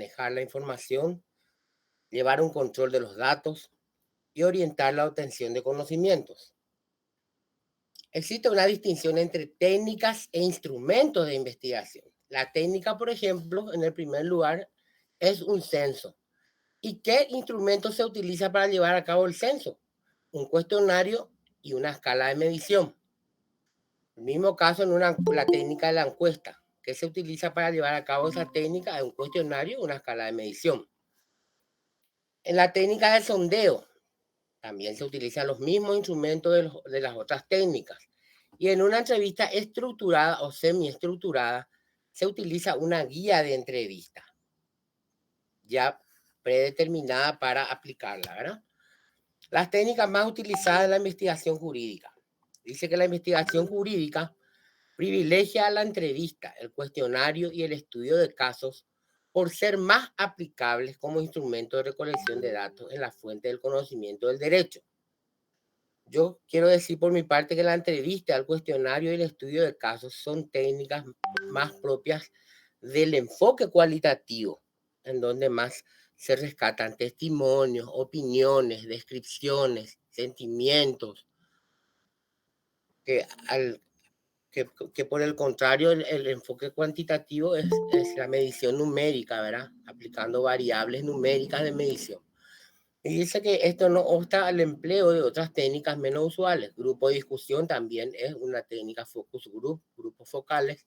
manejar la información, llevar un control de los datos y orientar la obtención de conocimientos. Existe una distinción entre técnicas e instrumentos de investigación. La técnica, por ejemplo, en el primer lugar, es un censo. ¿Y qué instrumento se utiliza para llevar a cabo el censo? Un cuestionario y una escala de medición. El mismo caso en la técnica de la encuesta. ¿Qué se utiliza para llevar a cabo esa técnica? Es un cuestionario y una escala de medición. En la técnica de sondeo también se utilizan los mismos instrumentos de las otras técnicas. Y en una entrevista estructurada o semiestructurada se utiliza una guía de entrevista ya predeterminada para aplicarla, ¿verdad? Las técnicas más utilizadas en la investigación jurídica. Dice que la investigación jurídica privilegia la entrevista, el cuestionario y el estudio de casos por ser más aplicables como instrumento de recolección de datos en la fuente del conocimiento del derecho. Yo quiero decir por mi parte que la entrevista, el cuestionario y el estudio de casos son técnicas más propias del enfoque cualitativo, en donde más se rescatan testimonios, opiniones, descripciones, sentimientos, que, al, que por el contrario el enfoque cuantitativo es la medición numérica, ¿verdad? Aplicando variables numéricas de medición. Y dice que esto no obsta al empleo de otras técnicas menos usuales. Grupo de discusión también es una técnica focus group, grupos focales,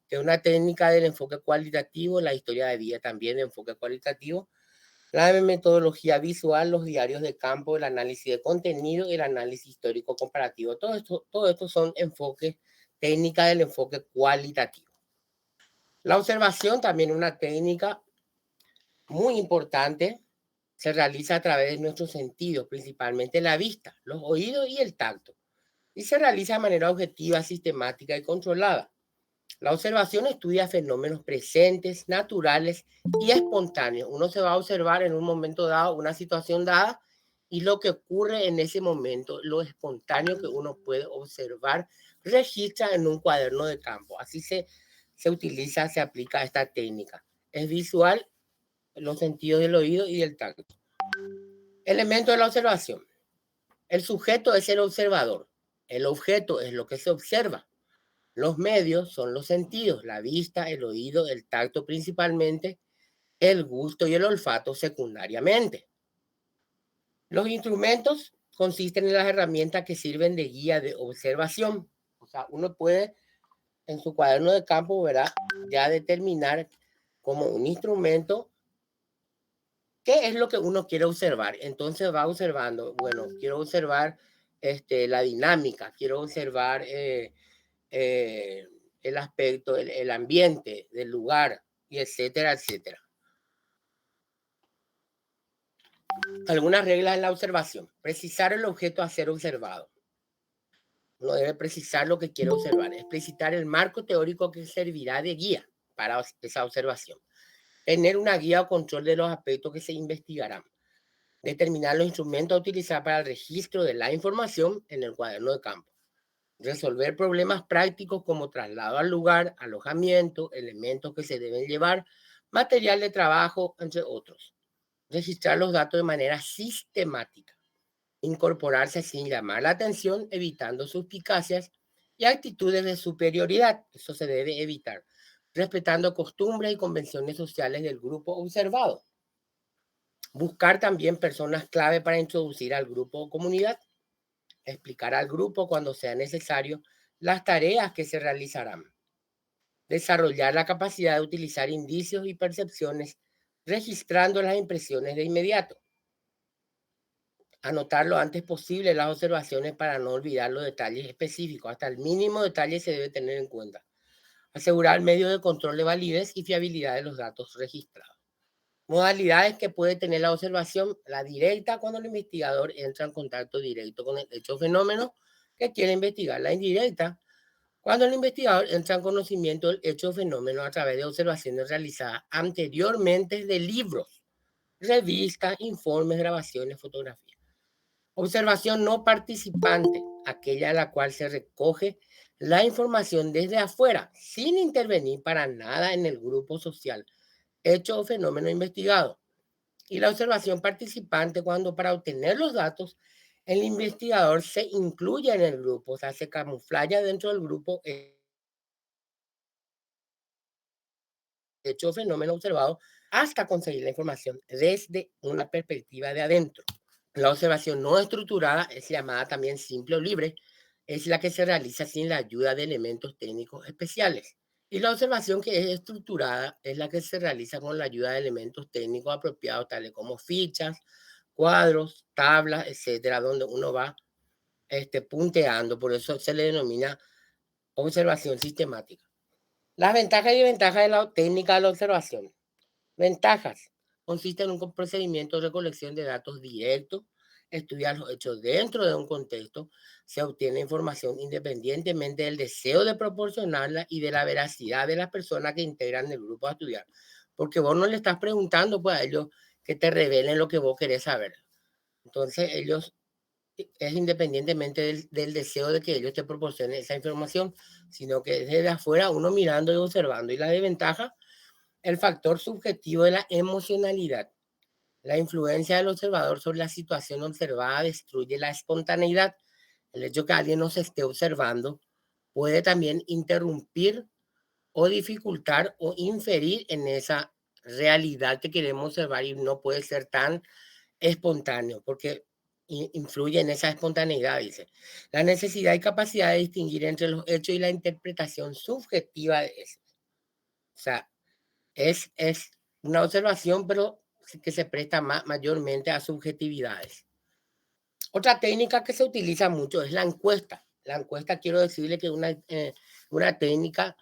que es una técnica del enfoque cualitativo, la historia de vida también de enfoque cualitativo, la metodología visual, los diarios de campo, el análisis de contenido y el análisis histórico comparativo. Todo esto son enfoques, técnicas del enfoque cualitativo. La observación también es una técnica muy importante, se realiza a través de nuestros sentidos, principalmente la vista, los oídos y el tacto, y se realiza de manera objetiva, sistemática y controlada. La observación estudia fenómenos presentes, naturales y espontáneos. Uno se va a observar en un momento dado, una situación dada, y lo que ocurre en ese momento, lo espontáneo que uno puede observar, registra en un cuaderno de campo. Así se utiliza, se aplica esta técnica. Es visual, los sentidos del oído y del tacto. Elemento de la observación. El sujeto es el observador. El objeto es lo que se observa. Los medios son los sentidos, la vista, el oído, el tacto principalmente, el gusto y el olfato secundariamente. Los instrumentos consisten en las herramientas que sirven de guía de observación. O sea, uno puede en su cuaderno de campo, verá, ya determinar como un instrumento qué es lo que uno quiere observar. Entonces va observando, bueno, quiero observar la dinámica, quiero observar eh, el aspecto, el ambiente del lugar, y etcétera, etcétera. Algunas reglas en la observación. Precisar el objeto a ser observado. Uno debe precisar lo que quiere observar. Explicitar el marco teórico que servirá de guía para esa observación. Tener una guía o control de los aspectos que se investigarán. Determinar los instrumentos a utilizar para el registro de la información en el cuaderno de campo. Resolver problemas prácticos como traslado al lugar, alojamiento, elementos que se deben llevar, material de trabajo, entre otros. Registrar los datos de manera sistemática. Incorporarse sin llamar la atención, evitando suspicacias y actitudes de superioridad. Eso se debe evitar. Respetando costumbres y convenciones sociales del grupo observado. Buscar también personas clave para introducir al grupo o comunidad. Explicar al grupo cuando sea necesario las tareas que se realizarán. Desarrollar la capacidad de utilizar indicios y percepciones registrando las impresiones de inmediato. Anotar lo antes posible las observaciones para no olvidar los detalles específicos. Hasta el mínimo detalle se debe tener en cuenta. Asegurar medios de control de validez y fiabilidad de los datos registrados. Modalidades que puede tener la observación: la directa, cuando el investigador entra en contacto directo con el hecho o fenómeno que quiere investigar; la indirecta, cuando el investigador entra en conocimiento del hecho o fenómeno a través de observaciones realizadas anteriormente de libros, revistas, informes, grabaciones, fotografías. Observación no participante, aquella en la cual se recoge la información desde afuera, sin intervenir para nada en el grupo social, hecho o fenómeno investigado. Y la observación participante cuando para obtener los datos el investigador se incluye en el grupo, o sea, se camufla dentro del grupo hecho o fenómeno observado hasta conseguir la información desde una perspectiva de adentro. La observación no estructurada es llamada también simple o libre, es la que se realiza sin la ayuda de elementos técnicos especiales. Y la observación que es estructurada es la que se realiza con la ayuda de elementos técnicos apropiados, tales como fichas, cuadros, tablas, etcétera, donde uno va punteando. Por eso se le denomina observación sistemática. Las ventajas y desventajas de la técnica de la observación. Ventajas. Consiste en un procedimiento de recolección de datos directos, estudiar los hechos dentro de un contexto, se obtiene información independientemente del deseo de proporcionarla y de la veracidad de las personas que integran el grupo a estudiar. Porque vos no le estás preguntando pues, a ellos que te revelen lo que vos querés saber. Entonces ellos, es independientemente del deseo de que ellos te proporcionen esa información, sino que desde afuera uno mirando y observando. Y la desventaja, el factor subjetivo de la emocionalidad. La influencia del observador sobre la situación observada destruye la espontaneidad. El hecho que alguien nos esté observando puede también interrumpir o dificultar o inferir en esa realidad que queremos observar y no puede ser tan espontáneo porque influye en esa espontaneidad, dice. La necesidad y capacidad de distinguir entre los hechos y la interpretación subjetiva de eso. O sea, es una observación, pero que se presta mayormente a subjetividades. Otra técnica que se utiliza mucho es la encuesta. La encuesta, quiero decirle que es una técnica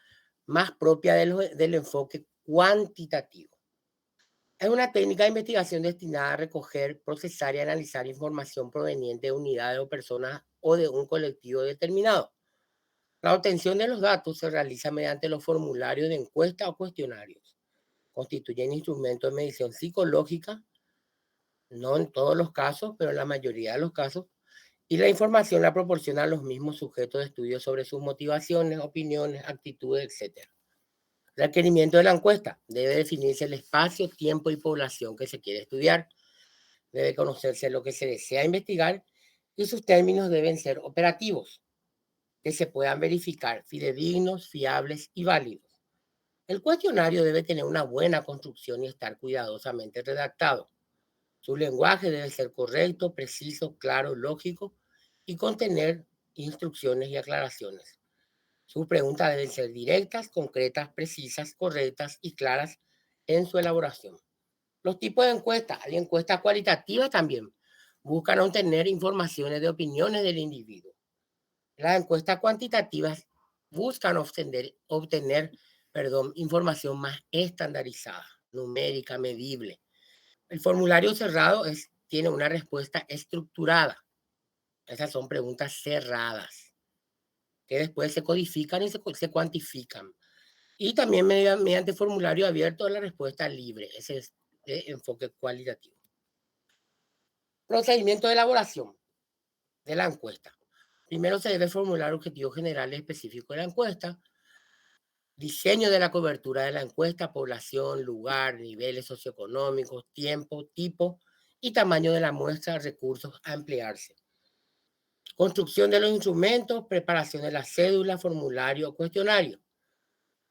más propia del enfoque cuantitativo. Es una técnica de investigación destinada a recoger, procesar y analizar información proveniente de unidades o personas o de un colectivo determinado. La obtención de los datos se realiza mediante los formularios de encuesta o cuestionarios. Constituyen instrumentos de medición psicológica, no en todos los casos, pero en la mayoría de los casos, y la información la proporcionan los mismos sujetos de estudio sobre sus motivaciones, opiniones, actitudes, etc. Requerimiento de la encuesta. Debe definirse el espacio, tiempo y población que se quiere estudiar. Debe conocerse lo que se desea investigar y sus términos deben ser operativos, que se puedan verificar, fidedignos, fiables y válidos. El cuestionario debe tener una buena construcción y estar cuidadosamente redactado. Su lenguaje debe ser correcto, preciso, claro, lógico y contener instrucciones y aclaraciones. Sus preguntas deben ser directas, concretas, precisas, correctas y claras en su elaboración. Los tipos de encuestas, hay encuestas cualitativas también. Buscan obtener informaciones de opiniones del individuo. Las encuestas cuantitativas buscan obtener información más estandarizada, numérica, medible. El formulario cerrado tiene una respuesta estructurada. Esas son preguntas cerradas que después se codifican y se cuantifican. Y también mediante formulario abierto la respuesta libre. Ese es de enfoque cualitativo. Procedimiento de elaboración de la encuesta. Primero se debe formular objetivos generales específicos de la encuesta, diseño de la cobertura de la encuesta, población, lugar, niveles socioeconómicos, tiempo, tipo y tamaño de la muestra, recursos a emplearse. Construcción de los instrumentos, preparación de la cédula, formulario, cuestionario.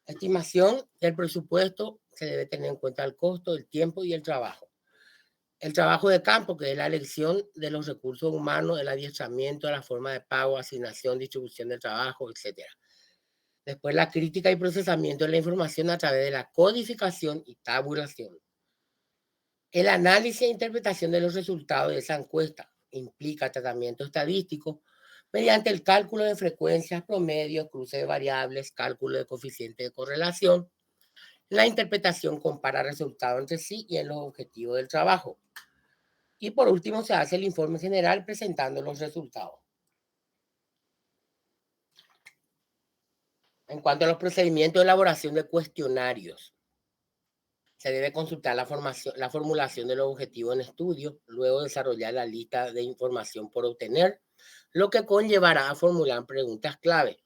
Estimación del presupuesto, se debe tener en cuenta el costo, el tiempo y el trabajo. El trabajo de campo, que es la elección de los recursos humanos, el adiestramiento, la forma de pago, asignación, distribución del trabajo, etc. Después la crítica y procesamiento de la información a través de la codificación y tabulación. El análisis e interpretación de los resultados de esa encuesta implica tratamiento estadístico mediante el cálculo de frecuencias, promedios, cruce de variables, cálculo de coeficiente de correlación. La interpretación compara resultados entre sí y en los objetivos del trabajo. Y por último se hace el informe general presentando los resultados. En cuanto a los procedimientos de elaboración de cuestionarios, se debe consultar la formulación de los objetivos en estudio, luego desarrollar la lista de información por obtener, lo que conllevará a formular preguntas clave.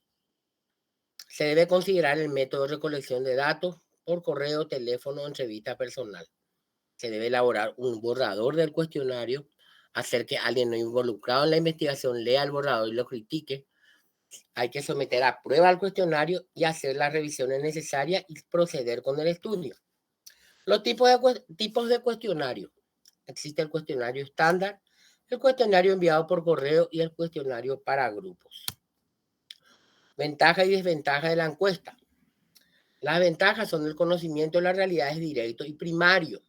Se debe considerar el método de recolección de datos, por correo, teléfono o entrevista personal. Se debe elaborar un borrador del cuestionario, hacer que alguien no involucrado en la investigación lea el borrador y lo critique. Hay que someter a prueba el cuestionario y hacer las revisiones necesarias y proceder con el estudio. Los tipos de cuestionario. Existe el cuestionario estándar, el cuestionario enviado por correo y el cuestionario para grupos. Ventaja y desventaja de la encuesta. Las ventajas son el conocimiento de la realidad es directo y primario.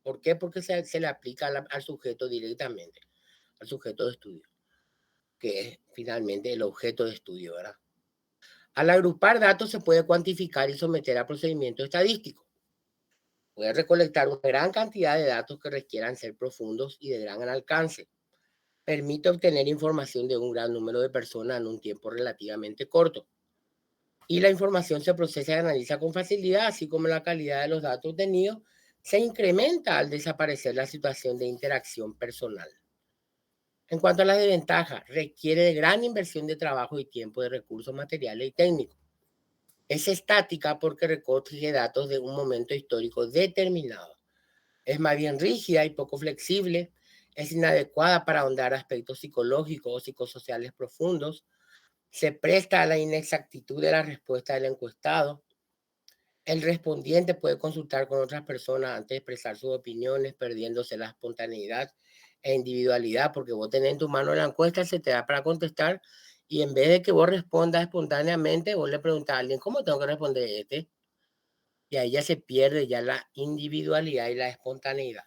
¿Por qué? Porque se le aplica al sujeto directamente, al sujeto de estudio, que es finalmente el objeto de estudio, ¿verdad? Al agrupar datos se puede cuantificar y someter a procedimiento estadístico. Puede recolectar una gran cantidad de datos que requieran ser profundos y de gran alcance. Permite obtener información de un gran número de personas en un tiempo relativamente corto. Y la información se procesa y analiza con facilidad, así como la calidad de los datos obtenidos se incrementa al desaparecer la situación de interacción personal. En cuanto a las desventajas, requiere de gran inversión de trabajo y tiempo de recursos materiales y técnicos. Es estática porque recoge datos de un momento histórico determinado. Es más bien rígida y poco flexible. Es inadecuada para ahondar aspectos psicológicos o psicosociales profundos. Se presta a la inexactitud de la respuesta del encuestado. El respondiente puede consultar con otras personas antes de expresar sus opiniones, perdiéndose la espontaneidad e individualidad, porque vos tenés en tu mano la encuesta, se te da para contestar, y en vez de que vos respondas espontáneamente, vos le preguntás a alguien, ¿cómo tengo que responder este? Y ahí ya se pierde ya la individualidad y la espontaneidad.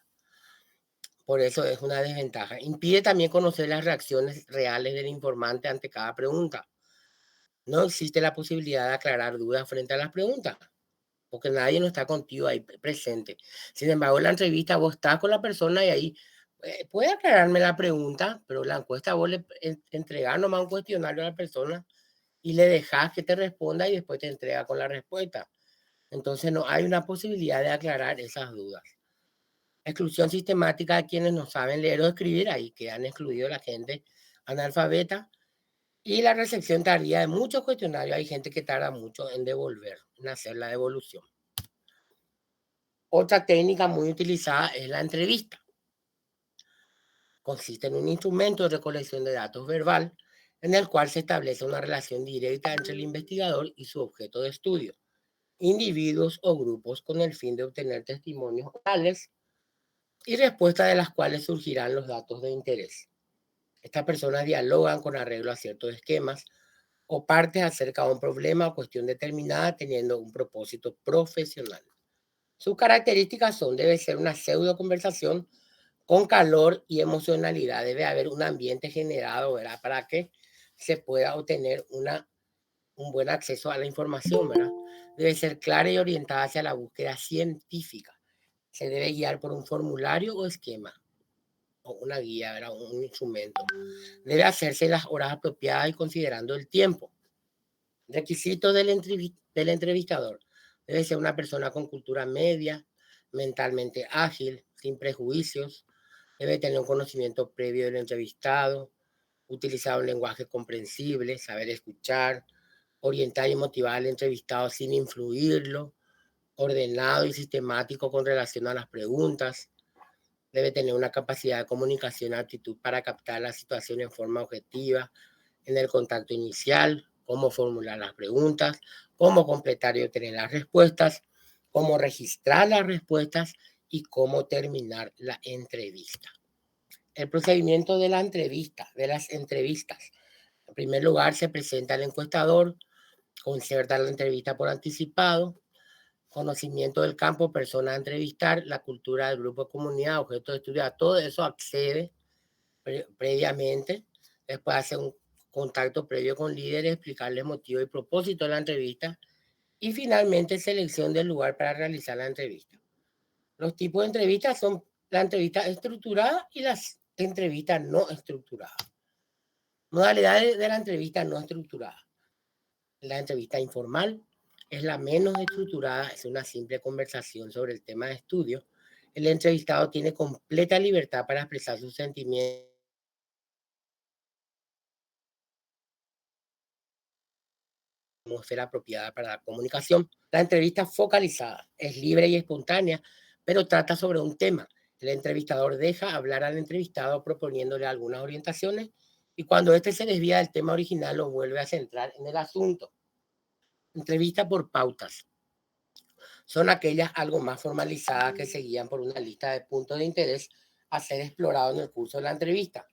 Por eso es una desventaja. Impide también conocer las reacciones reales del informante ante cada pregunta. No existe la posibilidad de aclarar dudas frente a las preguntas, porque nadie no está contigo ahí presente. Sin embargo, en la entrevista vos estás con la persona y ahí puede aclararme la pregunta, pero la encuesta vos le entregás nomás un cuestionario a la persona y le dejás que te responda y después te entrega con la respuesta. Entonces no hay una posibilidad de aclarar esas dudas. Exclusión sistemática de quienes no saben leer o escribir, ahí quedan excluidos la gente analfabeta. Y la recepción tardía de muchos cuestionarios, hay gente que tarda mucho en devolver, en hacer la devolución. Otra técnica muy utilizada es la entrevista. Consiste en un instrumento de recolección de datos verbal en el cual se establece una relación directa entre el investigador y su objeto de estudio, individuos o grupos, con el fin de obtener testimonios orales y respuestas de las cuales surgirán los datos de interés. Estas personas dialogan con arreglo a ciertos esquemas o partes acerca de un problema o cuestión determinada teniendo un propósito profesional. Sus características son, debe ser una pseudo conversación con calor y emocionalidad. Debe haber un ambiente generado, ¿verdad? Para que se pueda obtener un buen acceso a la información, ¿verdad? Debe ser clara y orientada hacia la búsqueda científica. Se debe guiar por un formulario o esquema, o una guía, ¿verdad? Un instrumento. Debe hacerse en las horas apropiadas y considerando el tiempo. Requisitos del entrevistador. Debe ser una persona con cultura media, mentalmente ágil, sin prejuicios. Debe tener un conocimiento previo del entrevistado, utilizar un lenguaje comprensible, saber escuchar, orientar y motivar al entrevistado sin influirlo, ordenado y sistemático con relación a las preguntas. Debe tener una capacidad de comunicación y actitud para captar la situación en forma objetiva en el contacto inicial, cómo formular las preguntas, cómo completar y obtener las respuestas, cómo registrar las respuestas y cómo terminar la entrevista. El procedimiento de la entrevista, de las entrevistas. En primer lugar, se presenta el encuestador, concerta la entrevista por anticipado, conocimiento del campo, persona a entrevistar, la cultura del grupo de comunidad, objeto de estudio, a todo eso accede previamente. Después hace un contacto previo con líderes, explicarles motivo y propósito de la entrevista y finalmente selección del lugar para realizar la entrevista. Los tipos de entrevistas son la entrevista estructurada y las entrevistas no estructuradas. Modalidades de la entrevista no estructurada. La entrevista informal es la menos estructurada, es una simple conversación sobre el tema de estudio. El entrevistado tiene completa libertad para expresar sus sentimientos atmósfera apropiada para la comunicación. La entrevista focalizada es libre y espontánea, pero trata sobre un tema. El entrevistador deja hablar al entrevistado proponiéndole algunas orientaciones y cuando éste se desvía del tema original lo vuelve a centrar en el asunto. Entrevista por pautas. Son aquellas algo más formalizadas que se guían por una lista de puntos de interés a ser explorado en el curso de la entrevista.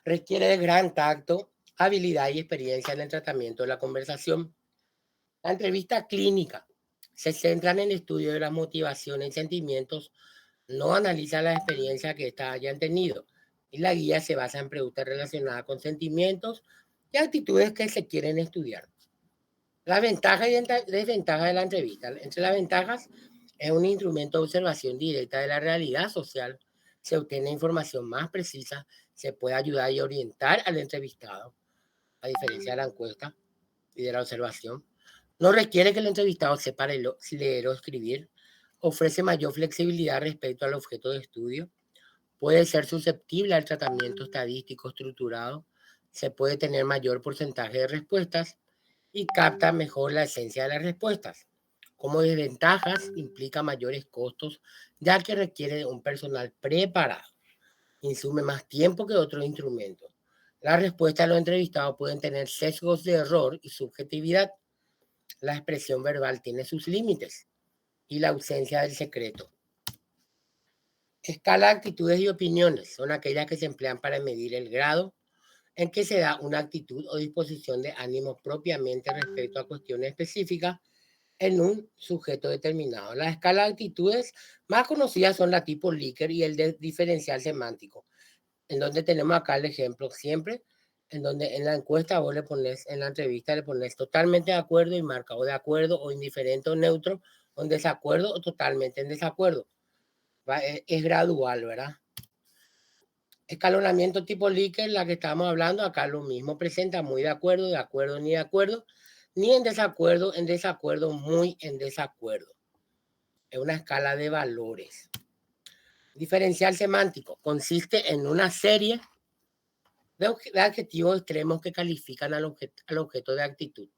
Requiere de gran tacto, habilidad y experiencia en el tratamiento de la conversación. La entrevista clínica se centra en el estudio de las motivaciones y sentimientos, no analiza la experiencia que éstas hayan tenido, y la guía se basa en preguntas relacionadas con sentimientos y actitudes que se quieren estudiar. Las ventajas y desventajas de la entrevista. Entre las ventajas, es un instrumento de observación directa de la realidad social. Se obtiene información más precisa, se puede ayudar y orientar al entrevistado, a diferencia de la encuesta y de la observación. No requiere que el entrevistado sepa leer o escribir. Ofrece mayor flexibilidad respecto al objeto de estudio. Puede ser susceptible al tratamiento estadístico estructurado. Se puede tener mayor porcentaje de respuestas y capta mejor la esencia de las respuestas. Como desventajas, implica mayores costos, ya que requiere de un personal preparado. Insume más tiempo que otros instrumentos. Las respuestas de los entrevistados pueden tener sesgos de error y subjetividad. La expresión verbal tiene sus límites y la ausencia del secreto. Escala de actitudes y opiniones son aquellas que se emplean para medir el grado en que se da una actitud o disposición de ánimo propiamente respecto a cuestiones específicas en un sujeto determinado. Las escalas de actitudes más conocidas son la tipo Likert y el de diferencial semántico, en donde tenemos acá el ejemplo siempre, en donde en la encuesta vos le pones, en la entrevista le pones totalmente de acuerdo y marca o de acuerdo o indiferente o neutro, o en desacuerdo o totalmente en desacuerdo. Es gradual, ¿verdad? Escalonamiento tipo Likert, la que estamos hablando, acá lo mismo presenta muy de acuerdo, ni de acuerdo, ni en desacuerdo, muy en desacuerdo. Es una escala de valores. Diferencial semántico consiste en una serie de adjetivos extremos que califican al objeto de actitud.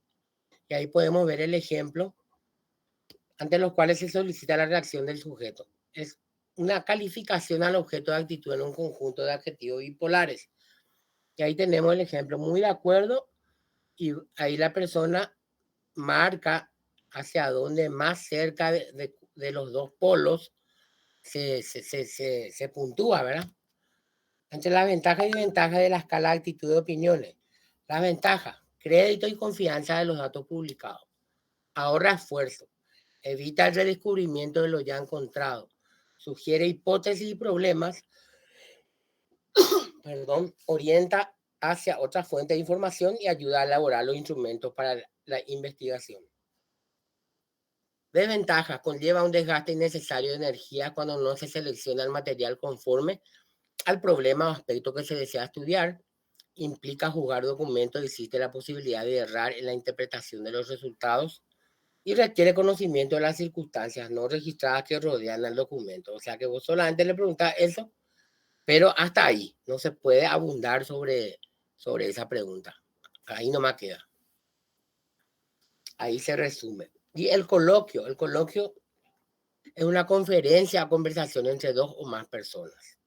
Y ahí podemos ver el ejemplo ante los cuales se solicita la reacción del sujeto. Es una calificación al objeto de actitud en un conjunto de adjetivos bipolares. Y ahí tenemos el ejemplo, muy de acuerdo, y ahí la persona marca hacia dónde más cerca de los dos polos se puntúa, ¿verdad? Entre las ventajas y desventajas de la escala de actitud de opiniones. Las ventajas, crédito y confianza de los datos publicados. Ahorra esfuerzo. Evita el redescubrimiento de lo ya encontrado. Sugiere hipótesis y problemas. Orienta hacia otra fuente de información y ayuda a elaborar los instrumentos para la investigación. Desventajas, conlleva un desgaste innecesario de energía cuando no se selecciona el material conforme al problema o aspecto que se desea estudiar. Implica juzgar documentos y existe la posibilidad de errar en la interpretación de los resultados y requiere conocimiento de las circunstancias no registradas que rodean al documento. O sea que vos solamente le preguntás eso, pero hasta ahí no se puede abundar sobre esa pregunta. Ahí nomás queda. Ahí se resume. Y el coloquio es una conferencia o conversación entre dos o más personas.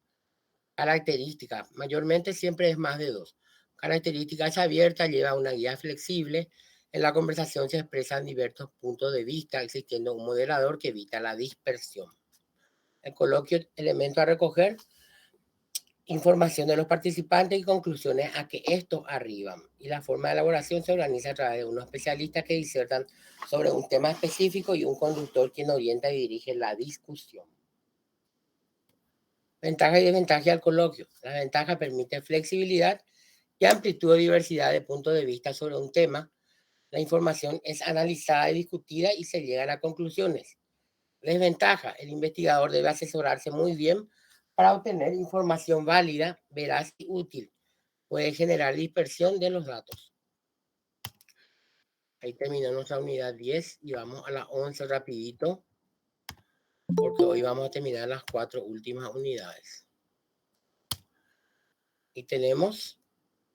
Características, mayormente siempre es más de dos. Características abiertas, lleva una guía flexible. En la conversación se expresan diversos puntos de vista, existiendo un moderador que evita la dispersión. El coloquio, elemento a recoger, información de los participantes y conclusiones a que estos arriban. Y la forma de elaboración se organiza a través de unos especialistas que disertan sobre un tema específico y un conductor quien orienta y dirige la discusión. Ventaja y desventaja al coloquio. La ventaja permite flexibilidad y amplitud o diversidad de puntos de vista sobre un tema. La información es analizada y discutida y se llegan a conclusiones. Desventaja, el investigador debe asesorarse muy bien para obtener información válida, veraz y útil. Puede generar dispersión de los datos. Ahí terminó nuestra unidad 10 y vamos a la 11 rapidito, porque hoy vamos a terminar las 4 últimas unidades. Y tenemos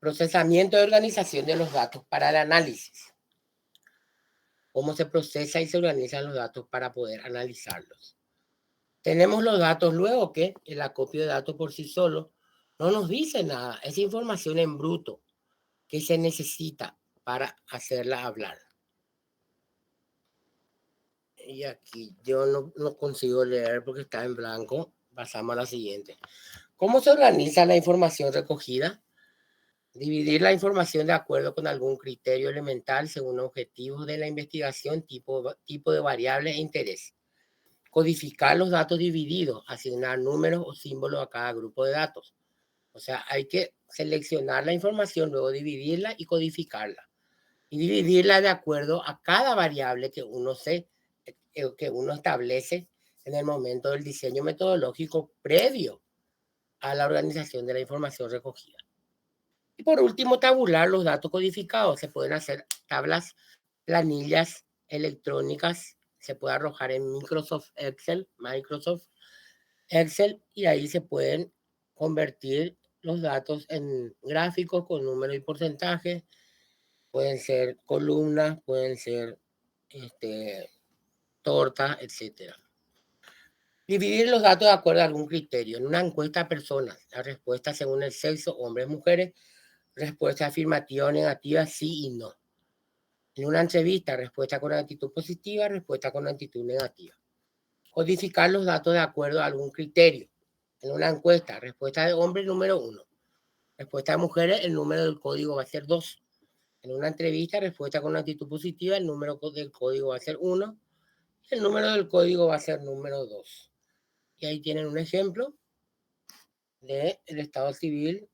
Procesamiento y organización de los datos para el análisis. Cómo se procesa y se organizan los datos para poder analizarlos. Tenemos los datos luego que el acopio de datos por sí solo no nos dice nada. Es información en bruto que se necesita para hacerla hablar. Y aquí yo no consigo leer porque está en blanco. Pasamos a la siguiente. ¿Cómo se organiza la información recogida? Dividir la información de acuerdo con algún criterio elemental según objetivos de la investigación, tipo de variable e interés. Codificar los datos divididos, asignar números o símbolos a cada grupo de datos. O sea, hay que seleccionar la información, luego dividirla y codificarla. Y dividirla de acuerdo a cada variable que uno establece en el momento del diseño metodológico previo a la organización de la información recogida. Y por último, tabular los datos codificados. Se pueden hacer tablas, planillas electrónicas, se puede arrojar en Microsoft Excel, y ahí se pueden convertir los datos en gráficos con números y porcentajes. Pueden ser columnas, pueden ser tortas, etc. Dividir los datos de acuerdo a algún criterio. En una encuesta a personas, la respuesta según el sexo, hombres, mujeres, respuesta afirmativa o negativa, sí y no. En una entrevista, respuesta con actitud positiva, respuesta con actitud negativa. Codificar los datos de acuerdo a algún criterio. En una encuesta, respuesta de hombre, número 1. Respuesta de mujeres, el número del código va a ser 2. En una entrevista, respuesta con actitud positiva, el número del código va a ser 1. Y el número del código va a ser número 2. Y ahí tienen un ejemplo del estado civil,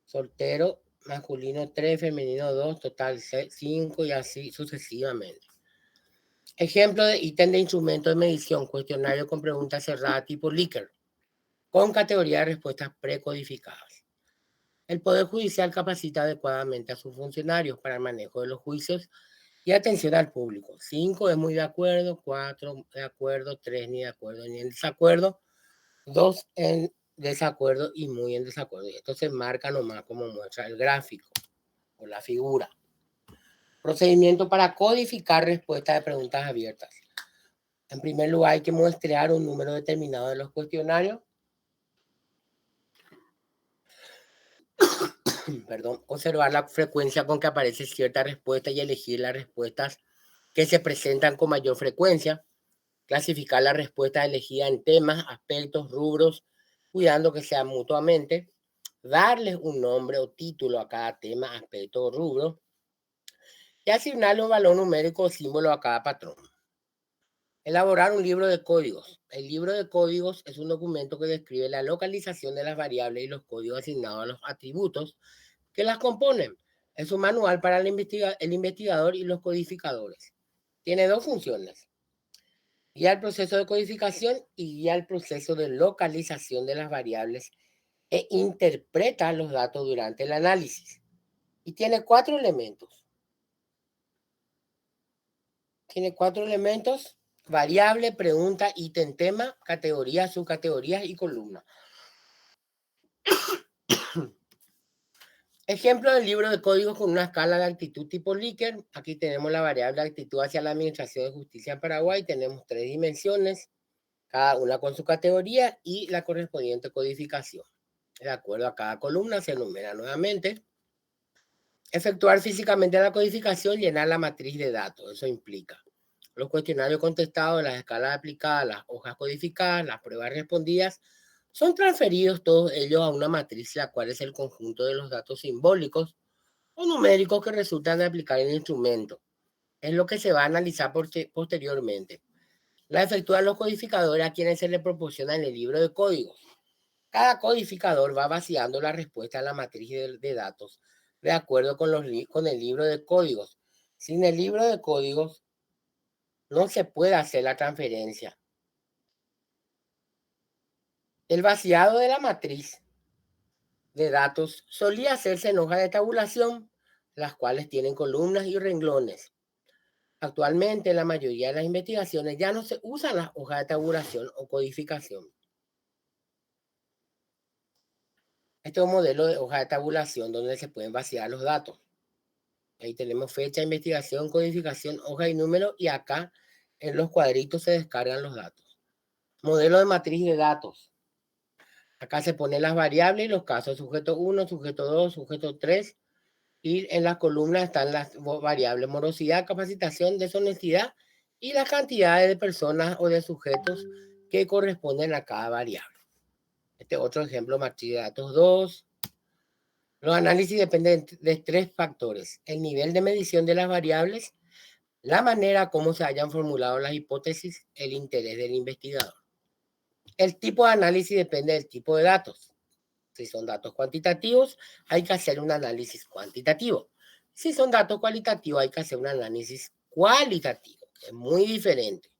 soltero, masculino 3, femenino 2, total 5 y así sucesivamente. Ejemplo de ítem de instrumento de medición, cuestionario con preguntas cerradas tipo Likert, con categoría de respuestas precodificadas. El Poder Judicial capacita adecuadamente a sus funcionarios para el manejo de los juicios y atención al público. 5 es muy de acuerdo, 4 de acuerdo, 3 ni de acuerdo ni en desacuerdo, 2 en desacuerdo y muy en desacuerdo. Y esto se marca nomás como muestra el gráfico o la figura. Procedimiento para codificar respuestas de preguntas abiertas. En primer lugar, hay que muestrear un número determinado de los cuestionarios. Observar la frecuencia con que aparece cierta respuesta y elegir las respuestas que se presentan con mayor frecuencia. Clasificar la respuesta elegida en temas, aspectos, rubros, cuidando que sean mutuamente. Darles un nombre o título a cada tema, aspecto o rubro. Y asignarle un valor numérico o símbolo a cada patrón. Elaborar un libro de códigos. El libro de códigos es un documento que describe la localización de las variables y los códigos asignados a los atributos que las componen. Es un manual para el investigador y los codificadores. Tiene dos funciones: guía el proceso de codificación y guía el proceso de localización de las variables e interpreta los datos durante el análisis. Y tiene 4 elementos. Variable, pregunta, ítem, tema, categorías, subcategorías y columna. Ejemplo del libro de códigos con una escala de actitud tipo Likert. Aquí tenemos la variable de actitud hacia la Administración de Justicia en Paraguay. Tenemos 3 dimensiones, cada una con su categoría y la correspondiente codificación. De acuerdo a cada columna se enumera nuevamente. Efectuar físicamente la codificación, llenar la matriz de datos. Eso implica los cuestionarios contestados, las escalas aplicadas, las hojas codificadas, las pruebas respondidas, son transferidos todos ellos a una matriz, la cual es el conjunto de los datos simbólicos o numéricos que resultan de aplicar el instrumento. Es lo que se va a analizar posteriormente. La efectúan los codificadores a quienes se les proporciona en el libro de códigos. Cada codificador va vaciando la respuesta a la matriz de datos de acuerdo con el libro de códigos. Sin el libro de códigos no se puede hacer la transferencia. El vaciado de la matriz de datos solía hacerse en hojas de tabulación, las cuales tienen columnas y renglones. Actualmente, en la mayoría de las investigaciones ya no se usan las hojas de tabulación o codificación. Este es un modelo de hoja de tabulación donde se pueden vaciar los datos. Ahí tenemos fecha, investigación, codificación, hoja y número, y acá en los cuadritos se descargan los datos. Modelo de matriz de datos. Acá se ponen las variables y los casos, sujeto 1, sujeto 2, sujeto 3, y en las columnas están las variables morosidad, capacitación, deshonestidad y las cantidades de personas o de sujetos que corresponden a cada variable. Este otro ejemplo, matriz de datos 2. Los análisis dependen de tres factores: el nivel de medición de las variables, la manera como se hayan formulado las hipótesis, el interés del investigador. El tipo de análisis depende del tipo de datos. Si son datos cuantitativos, hay que hacer un análisis cuantitativo. Si son datos cualitativos, hay que hacer un análisis cualitativo. Es muy diferente.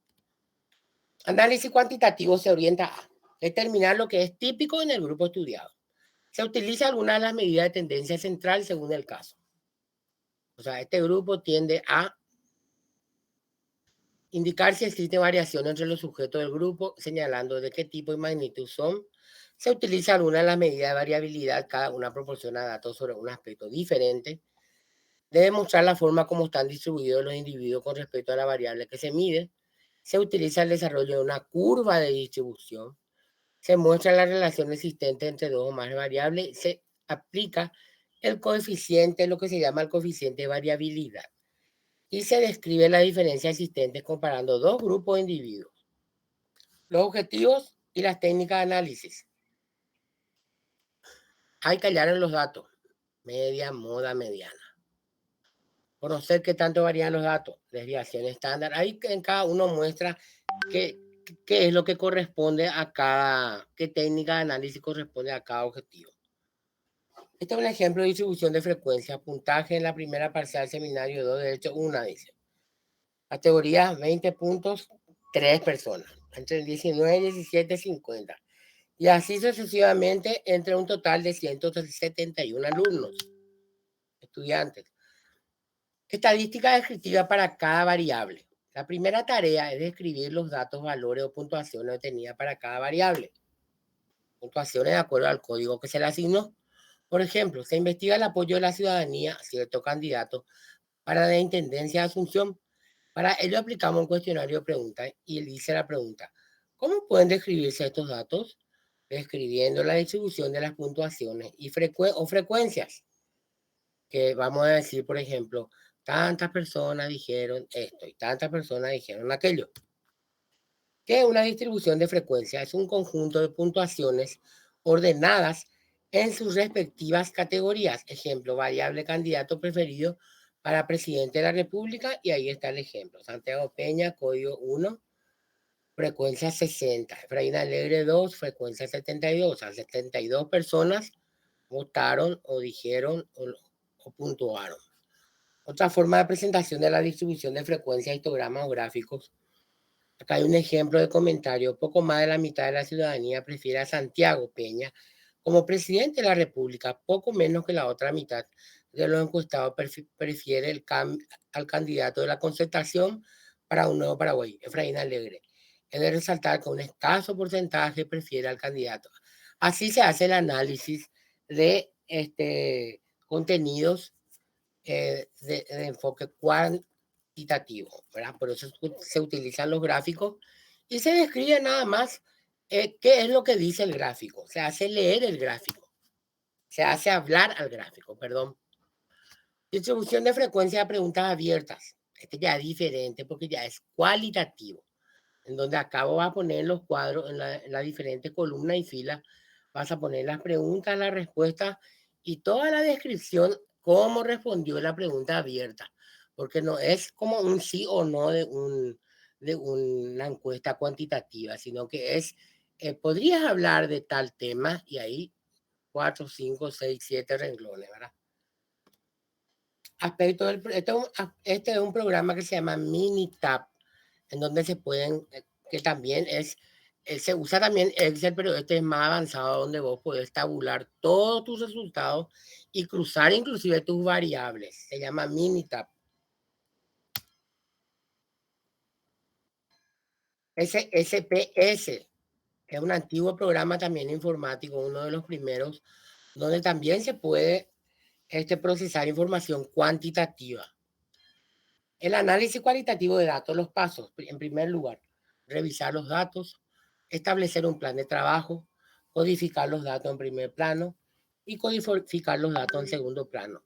Análisis cuantitativo se orienta a determinar lo que es típico en el grupo estudiado. Se utiliza alguna de las medidas de tendencia central según el caso. O sea, este grupo tiende a indicar si existe variación entre los sujetos del grupo, señalando de qué tipo y magnitud son. Se utiliza alguna de las medidas de variabilidad, cada una proporciona datos sobre un aspecto diferente. Debe mostrar la forma como están distribuidos los individuos con respecto a la variable que se mide. Se utiliza el desarrollo de una curva de distribución. Se muestra la relación existente entre dos o más variables. Se aplica el coeficiente, lo que se llama el coeficiente de variabilidad. Y se describe la diferencia existente comparando dos grupos de individuos. Los objetivos y las técnicas de análisis. Hay que hallar en los datos. Media, moda, mediana. Conocer qué tanto varían los datos. Desviación estándar. Ahí en cada uno muestra qué es lo que corresponde a cada, qué técnica de análisis corresponde a cada objetivo. Este es un ejemplo de distribución de frecuencia. Puntaje en la primera parcial, seminario 2, derecho 1, dice. Categoría 20 puntos, 3 personas. Entre 19, 17, 50. Y así sucesivamente entre un total de 171 alumnos, estudiantes. Estadística descriptiva para cada variable. La primera tarea es describir los datos, valores o puntuaciones obtenidas para cada variable. Puntuaciones de acuerdo al código que se le asignó. Por ejemplo, se investiga el apoyo de la ciudadanía a cierto candidato para la intendencia de Asunción. Para ello aplicamos un cuestionario de preguntas y él dice la pregunta: ¿cómo pueden describirse estos datos? Describiendo la distribución de las puntuaciones y frecuencias. Que vamos a decir, por ejemplo, tantas personas dijeron esto y tantas personas dijeron aquello. ¿Qué es una distribución de frecuencia? Es un conjunto de puntuaciones ordenadas en sus respectivas categorías. Ejemplo, variable candidato preferido para presidente de la República, y ahí está el ejemplo. Santiago Peña, código 1, frecuencia 60. Efraín Alegre 2, frecuencia 72. O sea, 72 personas votaron o dijeron o puntuaron. Otra forma de presentación de la distribución de frecuencia, histogramas o gráficos. Acá hay un ejemplo de comentario. Poco más de la mitad de la ciudadanía prefiere a Santiago Peña como presidente de la República. Poco menos que la otra mitad de los encuestados prefiere al candidato de la Concertación para un nuevo Paraguay, Efraín Alegre. Es de resaltar que un escaso porcentaje prefiere al candidato. Así se hace el análisis de contenidos de enfoque cuantitativo, ¿verdad? Por eso se utilizan los gráficos y se describe nada más qué es lo que dice el gráfico. Se hace leer el gráfico, se hace hablar al gráfico, perdón. Distribución de frecuencia de preguntas abiertas. Este ya es diferente porque ya es cualitativo, en donde acabo vas a poner los cuadros en las diferentes columnas y filas, vas a poner las preguntas, las respuestas y toda la descripción, cómo respondió la pregunta abierta, porque no es como un sí o no de una encuesta cuantitativa, sino que es, podrías hablar de tal tema y ahí 4, 5, 6, 7 renglones, ¿verdad? Aspecto este es un programa que se llama Minitab, en donde se pueden, que también es, se usa también Excel, pero este es más avanzado, donde vos podés tabular todos tus resultados y cruzar inclusive tus variables. Se llama Minitab. SPS es un antiguo programa también informático, uno de los primeros, donde también se puede procesar información cuantitativa. El análisis cualitativo de datos, los pasos. En primer lugar, revisar los datos, establecer un plan de trabajo, codificar los datos en primer plano y codificar los datos en segundo plano.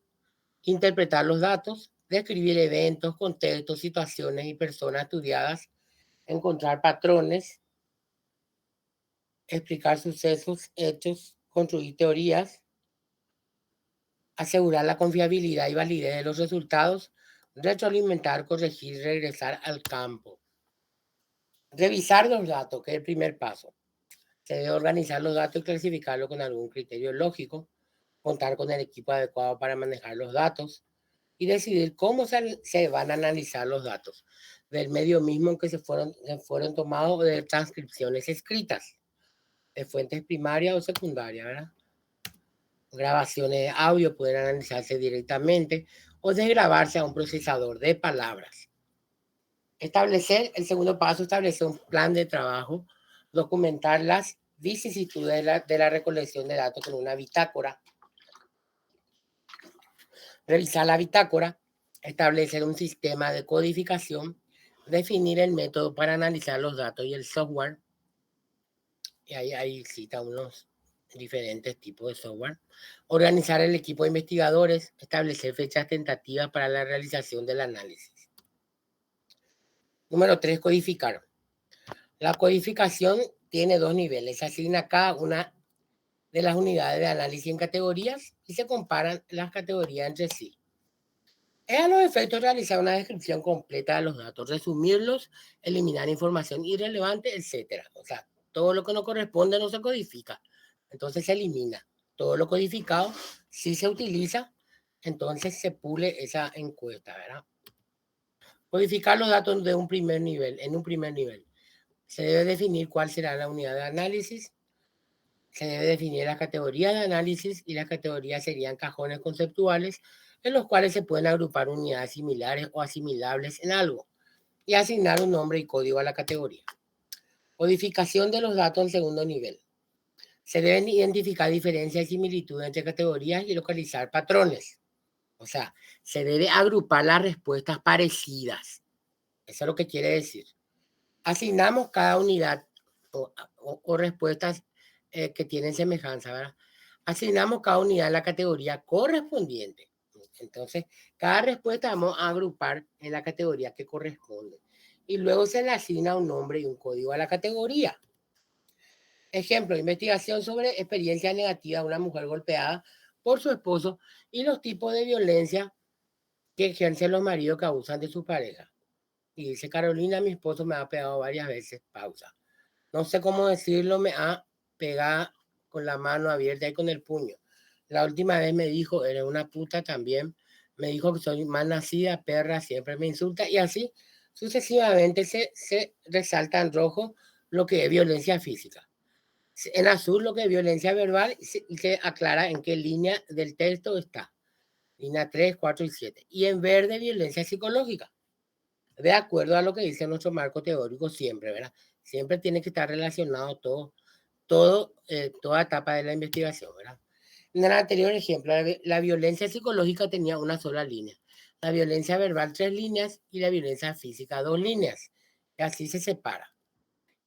Interpretar los datos, describir eventos, contextos, situaciones y personas estudiadas, encontrar patrones, explicar sucesos, hechos, construir teorías, asegurar la confiabilidad y validez de los resultados, retroalimentar, corregir y regresar al campo. Revisar los datos, que es el primer paso. Se debe organizar los datos y clasificarlos con algún criterio lógico, contar con el equipo adecuado para manejar los datos y decidir cómo se van a analizar los datos del medio mismo en que se fueron tomados o de transcripciones escritas, de fuentes primarias o secundarias, ¿verdad? Grabaciones de audio pueden analizarse directamente o desgrabarse a un procesador de palabras. El segundo paso, establecer un plan de trabajo, documentar las vicisitudes de la recolección de datos con una bitácora, revisar la bitácora, establecer un sistema de codificación, definir el método para analizar los datos y el software, y ahí cita unos diferentes tipos de software, organizar el equipo de investigadores, establecer fechas tentativas para la realización del análisis. Número 3, codificar. La codificación tiene dos niveles. Se asigna cada una de las unidades de análisis en categorías y se comparan las categorías entre sí. Es a los efectos realizar una descripción completa de los datos, resumirlos, eliminar información irrelevante, etc. O sea, todo lo que no corresponde no se codifica, entonces se elimina. Todo lo codificado sí se utiliza, entonces se pule esa encuesta, ¿verdad? Codificar los datos de un primer nivel, en un primer nivel. Se debe definir cuál será la unidad de análisis, se debe definir la categoría de análisis y las categorías serían cajones conceptuales en los cuales se pueden agrupar unidades similares o asimilables en algo y asignar un nombre y código a la categoría. Codificación de los datos en segundo nivel. Se deben identificar diferencias y similitudes entre categorías y localizar patrones. O sea, se debe agrupar las respuestas parecidas. Eso es lo que quiere decir. Asignamos cada unidad o respuestas que tienen semejanza, ¿verdad? Asignamos cada unidad a la categoría correspondiente. Entonces, cada respuesta vamos a agrupar en la categoría que corresponde. Y luego se le asigna un nombre y un código a la categoría. Ejemplo, investigación sobre experiencia negativa de una mujer golpeada por su esposo y los tipos de violencia que ejercen los maridos que abusan de su pareja. Y dice Carolina, mi esposo me ha pegado varias veces. Pausa. No sé cómo decirlo, me ha pegado con la mano abierta y con el puño. La última vez me dijo, eres una puta también. Me dijo que soy mal nacida, perra, siempre me insulta. Y así sucesivamente se resalta en rojo lo que es violencia física. En azul lo que es violencia verbal y se aclara en qué línea del texto está. Línea 3, 4 y 7. Y en verde violencia psicológica. De acuerdo a lo que dice nuestro marco teórico siempre, ¿verdad? Siempre tiene que estar relacionado toda etapa de la investigación, ¿verdad? En el anterior ejemplo, la violencia psicológica tenía una sola línea, la violencia verbal 3 líneas y la violencia física 2 líneas. Y así se separa.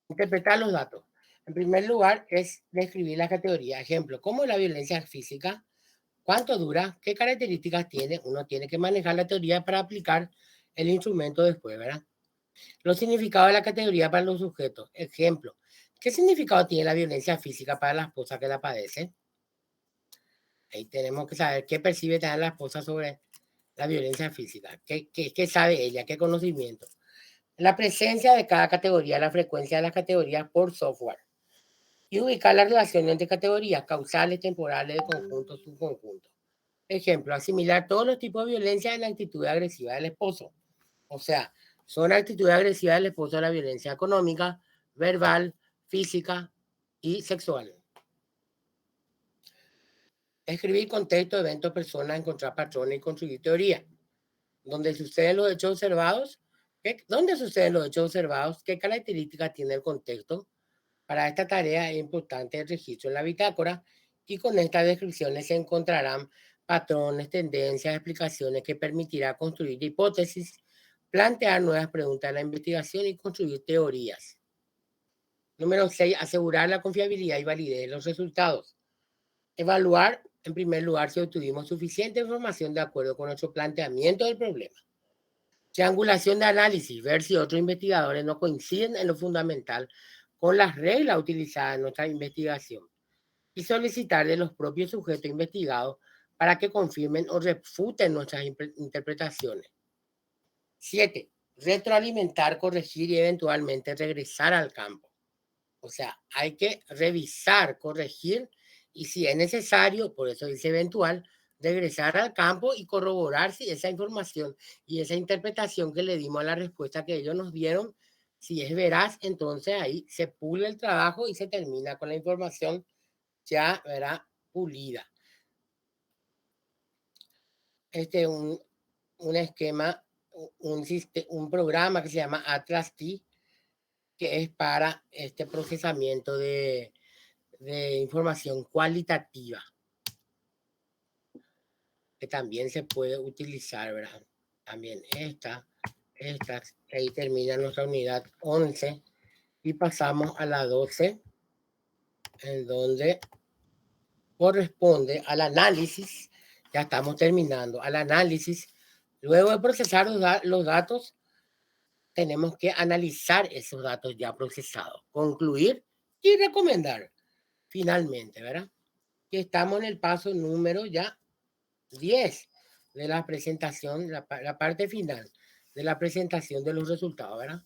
Interpretar los datos. En primer lugar, es describir la categoría. Ejemplo, ¿cómo es la violencia física? ¿Cuánto dura? ¿Qué características tiene? Uno tiene que manejar la teoría para aplicar el instrumento después, ¿verdad? Los significados de la categoría para los sujetos. Ejemplo, ¿qué significado tiene la violencia física para la esposa que la padece? Ahí tenemos que saber qué percibe también la esposa sobre la violencia física. ¿Qué sabe ella? ¿Qué conocimiento? La presencia de cada categoría, la frecuencia de las categorías por software. Y ubicar la relación entre categorías, causales, temporales, de conjunto, subconjunto. Ejemplo, asimilar todos los tipos de violencia en la actitud agresiva del esposo. O sea, son actitudes agresivas del esposo a la violencia económica, verbal, física y sexual. Escribir contexto, eventos, personas, encontrar patrones y construir teoría. ¿Dónde suceden los hechos observados? ¿Dónde suceden los hechos observados? ¿Qué características tiene el contexto? Para esta tarea es importante el registro en la bitácora y con estas descripciones se encontrarán patrones, tendencias, explicaciones que permitirá construir hipótesis, plantear nuevas preguntas en la investigación y construir teorías. Número 6. Asegurar la confiabilidad y validez de los resultados. Evaluar, en primer lugar, si obtuvimos suficiente información de acuerdo con nuestro planteamiento del problema. Triangulación de análisis, ver si otros investigadores no coinciden en lo fundamental con las reglas utilizadas en nuestra investigación. Y solicitar de los propios sujetos investigados para que confirmen o refuten nuestras interpretaciones. 7. Retroalimentar, corregir y eventualmente regresar al campo. O sea, hay que revisar, corregir y si es necesario, por eso dice eventual, regresar al campo y corroborar si esa información y esa interpretación que le dimos a la respuesta que ellos nos dieron, si es veraz, entonces ahí se pule el trabajo y se termina con la información ya, ¿verdad?, pulida. Este es un esquema, un programa que se llama Atlas T, que es para este procesamiento de información cualitativa, que también se puede utilizar, ¿verdad? También esta, ahí termina nuestra unidad 11 y pasamos a la 12, en donde corresponde al análisis. Ya estamos terminando. Al análisis, luego de procesar los datos, tenemos que analizar esos datos ya procesados, concluir y recomendar finalmente, ¿verdad? Que estamos en el paso número ya 10 de la presentación, la parte final de la presentación de los resultados, ¿verdad?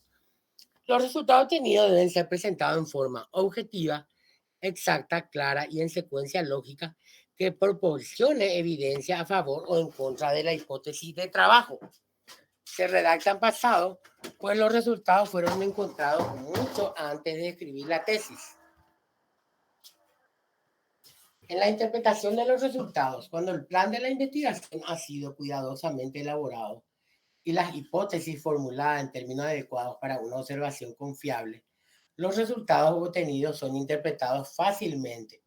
Los resultados obtenidos deben ser presentados en forma objetiva, exacta, clara y en secuencia lógica que proporcione evidencia a favor o en contra de la hipótesis de trabajo. Se redactan pasados, pues los resultados fueron encontrados mucho antes de escribir la tesis. En la interpretación de los resultados, cuando el plan de la investigación ha sido cuidadosamente elaborado y las hipótesis formuladas en términos adecuados para una observación confiable, los resultados obtenidos son interpretados fácilmente.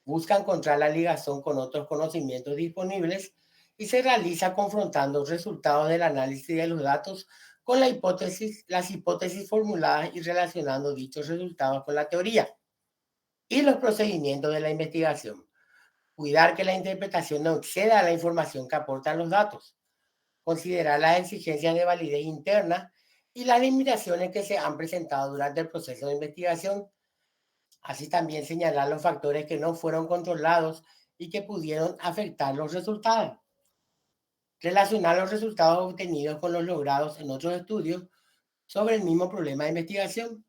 Busca encontrar la ligación con otros conocimientos disponibles y se realiza confrontando resultados del análisis de los datos con las hipótesis formuladas y relacionando dichos resultados con la teoría y los procedimientos de la investigación. Cuidar que la interpretación no exceda a la información que aportan los datos. Considerar las exigencias de validez interna y las limitaciones que se han presentado durante el proceso de investigación. Así también señalar los factores que no fueron controlados y que pudieron afectar los resultados. Relacionar los resultados obtenidos con los logrados en otros estudios sobre el mismo problema de investigación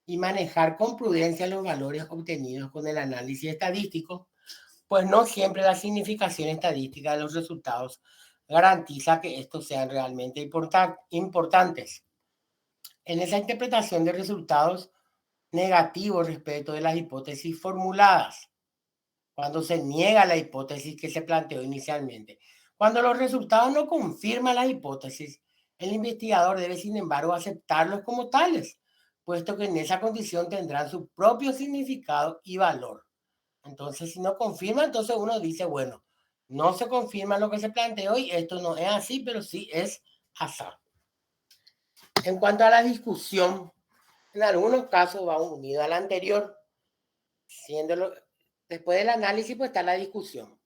y manejar con prudencia los valores obtenidos con el análisis estadístico, pues no siempre la significación estadística de los resultados garantiza que estos sean realmente importantes. En esa interpretación de resultados negativos respecto de las hipótesis formuladas, cuando se niega la hipótesis que se planteó inicialmente. Cuando los resultados no confirman las hipótesis, el investigador debe, sin embargo, aceptarlos como tales, puesto que en esa condición tendrán su propio significado y valor. Entonces, si no confirma, entonces uno dice, bueno, no se confirma lo que se planteó y esto no es así, pero sí es así. En cuanto a la discusión, en algunos casos va unido al anterior, después del análisis pues está la discusión.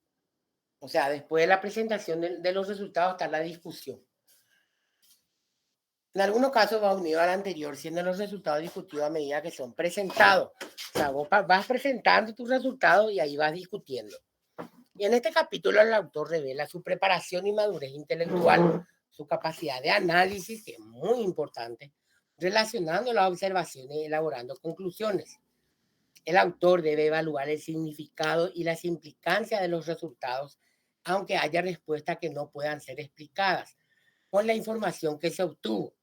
O sea, después de la presentación de los resultados está la discusión. En algunos casos va unido al anterior, siendo los resultados discutidos a medida que son presentados. O sea, vos vas presentando tus resultados y ahí vas discutiendo. Y en este capítulo el autor revela su preparación y madurez intelectual, su capacidad de análisis, que es muy importante, relacionando las observaciones y elaborando conclusiones. El autor debe evaluar el significado y las implicancias de los resultados, aunque haya respuestas que no puedan ser explicadas, con la información que se obtuvo.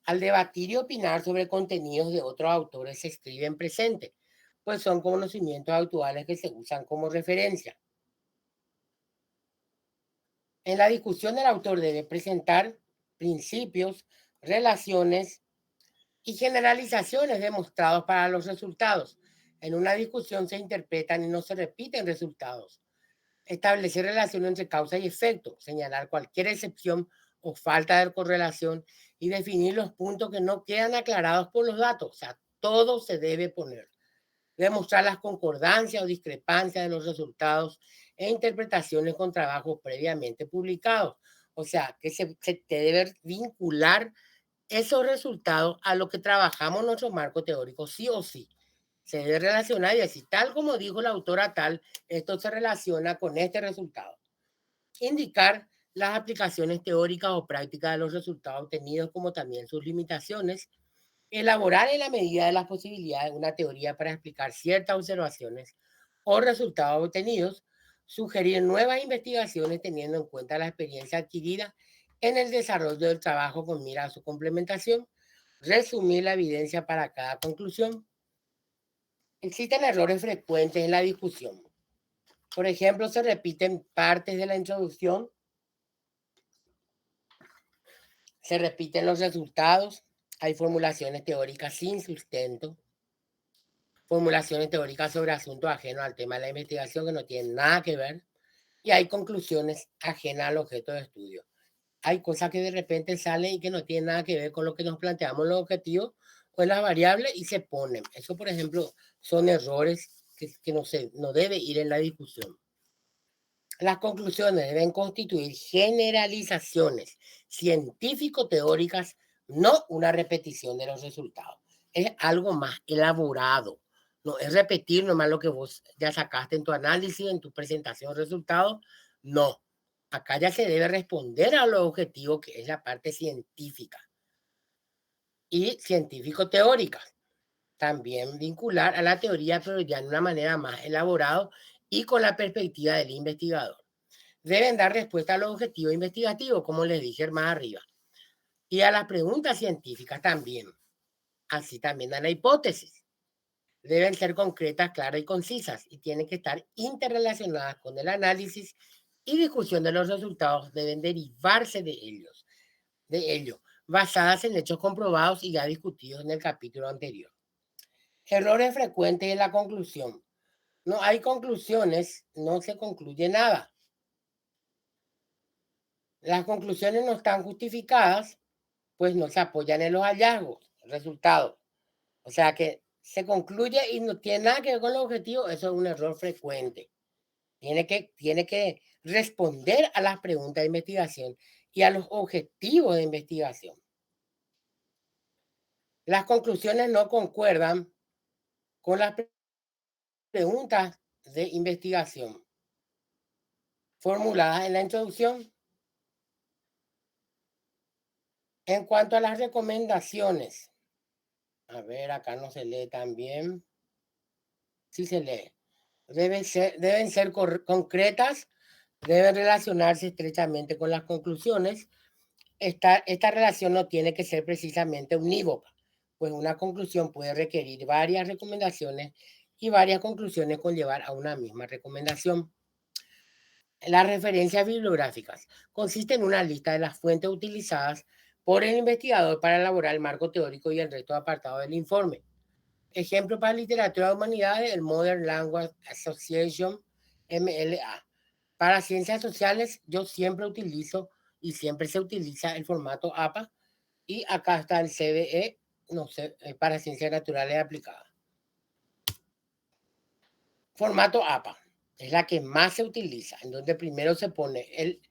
Al debatir y opinar sobre contenidos de otros autores se escribe en presente, pues son conocimientos actuales que se usan como referencia. En la discusión el autor debe presentar principios, relaciones y generalizaciones demostrados para los resultados, En una discusión se interpretan y no se repiten resultados. Establecer relación entre causa y efecto, señalar cualquier excepción o falta de correlación y definir los puntos que no quedan aclarados por los datos. O sea, todo se debe poner. Demostrar las concordancias o discrepancias de los resultados e interpretaciones con trabajos previamente publicados. O sea, que se te debe vincular esos resultados a lo que trabajamos en nuestro marco teórico, sí o sí. Se debe relacionar y decir, tal como dijo la autora tal, esto se relaciona con este resultado. Indicar las aplicaciones teóricas o prácticas de los resultados obtenidos, como también sus limitaciones. Elaborar en la medida de las posibilidades una teoría para explicar ciertas observaciones o resultados obtenidos. Sugerir nuevas investigaciones teniendo en cuenta la experiencia adquirida en el desarrollo del trabajo con mira a su complementación. Resumir la evidencia para cada conclusión. Existen errores frecuentes en la discusión. Por ejemplo, se repiten partes de la introducción, se repiten los resultados, hay formulaciones teóricas sin sustento, formulaciones teóricas sobre asuntos ajenos al tema de la investigación que no tienen nada que ver, y hay conclusiones ajenas al objeto de estudio. Hay cosas que de repente salen y que no tienen nada que ver con lo que nos planteamos los objetivos o en las variables y se ponen. Eso, por ejemplo, son errores que no debe ir en la discusión. Las conclusiones deben constituir generalizaciones científico-teóricas, no una repetición de los resultados. Es algo más elaborado. No es repetir nomás lo que vos ya sacaste en tu análisis, en tu presentación de resultados. No. Acá ya se debe responder a los objetivos, que es la parte científica y científico-teórica. También vincular a la teoría, pero ya de una manera más elaborada y con la perspectiva del investigador. Deben dar respuesta a los objetivos investigativos, como les dije más arriba, y a las preguntas científicas también, así también a la hipótesis. Deben ser concretas, claras y concisas, y tienen que estar interrelacionadas con el análisis y discusión de los resultados. Deben derivarse de ello, basadas en hechos comprobados y ya discutidos en el capítulo anterior. Errores frecuentes en la conclusión. No hay conclusiones, no se concluye nada. Las conclusiones no están justificadas, pues no se apoyan en los hallazgos, resultados. O sea que se concluye y no tiene nada que ver con los objetivos, eso es un error frecuente. Tiene que responder a las preguntas de investigación y a los objetivos de investigación. Las conclusiones no concuerdan con las preguntas de investigación formuladas en la introducción. En cuanto a las recomendaciones, a ver, acá no se lee tan bien. Sí se lee. Deben ser concretas, deben relacionarse estrechamente con las conclusiones. Esta relación no tiene que ser precisamente unívoca, pues una conclusión puede requerir varias recomendaciones y varias conclusiones conllevar a una misma recomendación. Las referencias bibliográficas consisten en una lista de las fuentes utilizadas por el investigador para elaborar el marco teórico y el resto de apartados del informe. Ejemplo para literatura de humanidades, el Modern Language Association, MLA. Para ciencias sociales, yo siempre utilizo y siempre se utiliza el formato APA. Y acá está el CBE, no sé, para ciencias naturales aplicadas. Formato APA es la que más se utiliza, en donde primero se pone el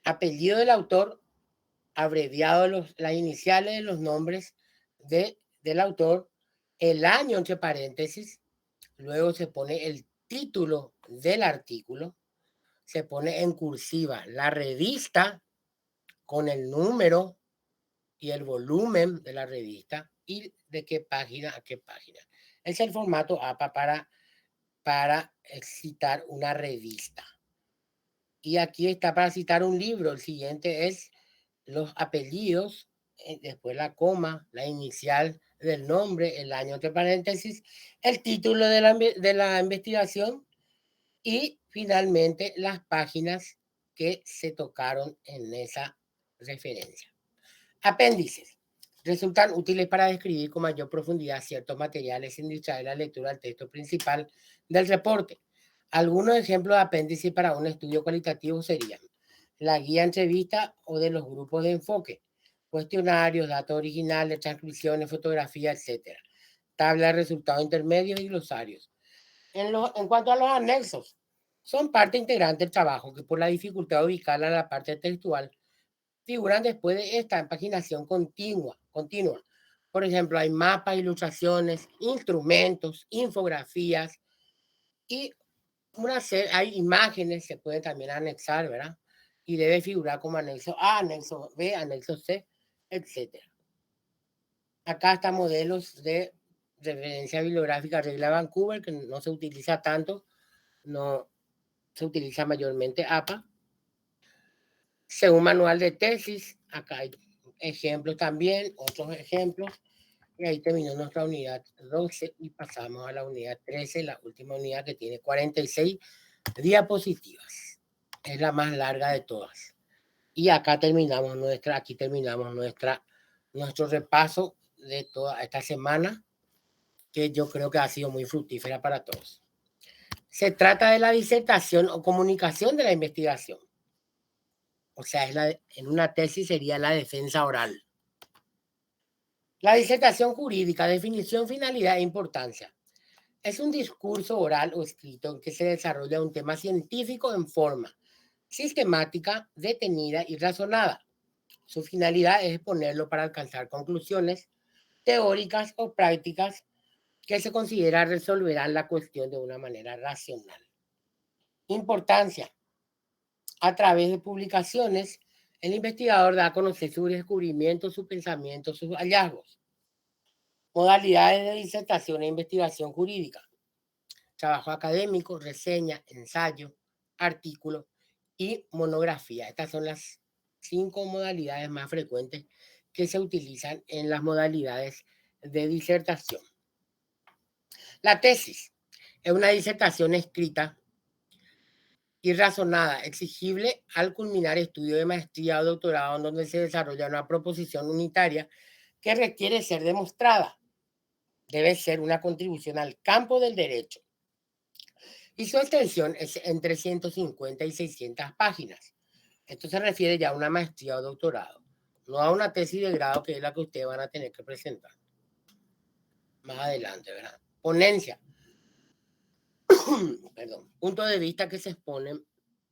apellido del autor, abreviado las iniciales de los nombres del autor, el año entre paréntesis, luego se pone el título del artículo, se pone en cursiva la revista con el número y el volumen de la revista y de qué página a qué página. Es el formato APA para citar una revista. Y aquí está para citar un libro. El siguiente es los apellidos, después la coma, la inicial del nombre, el año entre paréntesis, el título de la investigación y finalmente las páginas que se tocaron en esa referencia. Apéndices. Resultan útiles para describir con mayor profundidad ciertos materiales sin distraer la lectura del texto principal del reporte. Algunos ejemplos de apéndice para un estudio cualitativo serían la guía entrevista o de los grupos de enfoque, cuestionarios, datos originales, transcripciones, fotografías, etc. Tabla de resultados intermedios y glosarios. En cuanto a los anexos, son parte integrante del trabajo que por la dificultad de ubicarla en la parte textual figuran después de esta en paginación continua. Por ejemplo, hay mapas, ilustraciones, instrumentos, infografías y hay imágenes, se pueden también anexar, ¿verdad? Y debe figurar como anexo A, anexo B, anexo C, etc. Acá están modelos de referencia bibliográfica regla Vancouver, que no se utiliza tanto, no se utiliza mayormente APA. Según manual de tesis, acá hay ejemplos también, otros ejemplos. Y ahí terminó nuestra unidad 12 y pasamos a la unidad 13, la última unidad que tiene 46 diapositivas. Es la más larga de todas. Y acá terminamos nuestro repaso de toda esta semana, que yo creo que ha sido muy fructífera para todos. Se trata de la disertación o comunicación de la investigación. O sea, en una tesis sería la defensa oral. La disertación jurídica, definición, finalidad e importancia. Es un discurso oral o escrito en que se desarrolla un tema científico en forma sistemática, detenida y razonada. Su finalidad es exponerlo para alcanzar conclusiones teóricas o prácticas que se considera resolverán la cuestión de una manera racional. Importancia. A través de publicaciones, el investigador da a conocer sus descubrimientos, sus pensamientos, sus hallazgos. Modalidades de disertación e investigación jurídica. Trabajo académico, reseña, ensayo, artículo y monografía. Estas son las 5 modalidades más frecuentes que se utilizan en las modalidades de disertación. La tesis es una disertación escrita y razonada, exigible al culminar estudio de maestría o doctorado en donde se desarrolla una proposición unitaria que requiere ser demostrada. Debe ser una contribución al campo del derecho y su extensión es entre 150 y 600 páginas. Esto se refiere ya a una maestría o doctorado, no a una tesis de grado que es la que ustedes van a tener que presentar más adelante, ¿verdad? Ponencia. Perdón. Punto de vista que se exponen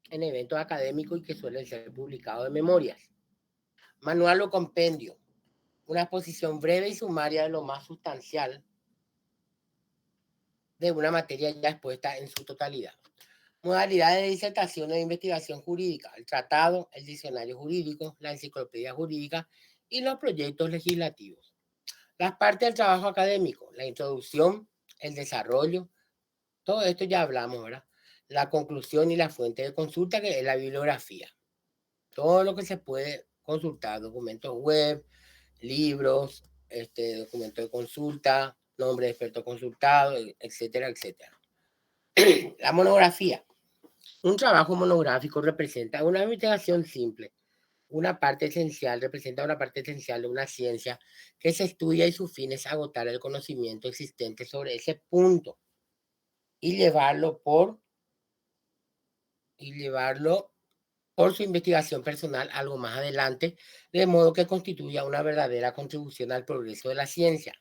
en eventos académicos y que suelen ser publicados en memorias. Manual o compendio. Una exposición breve y sumaria de lo más sustancial de una materia ya expuesta en su totalidad. Modalidades de disertación e investigación jurídica, el tratado, el diccionario jurídico, la enciclopedia jurídica y los proyectos legislativos. Las partes del trabajo académico, la introducción, el desarrollo, todo esto ya hablamos, ¿verdad? La conclusión y la fuente de consulta, que es la bibliografía. Todo lo que se puede consultar, documentos web, libros, documentos de consulta, nombre de experto consultado, etcétera, etcétera. La monografía. Un trabajo monográfico representa una investigación simple, representa una parte esencial de una ciencia que se estudia y su fin es agotar el conocimiento existente sobre ese punto y llevarlo por su investigación personal algo más adelante, de modo que constituya una verdadera contribución al progreso de la ciencia.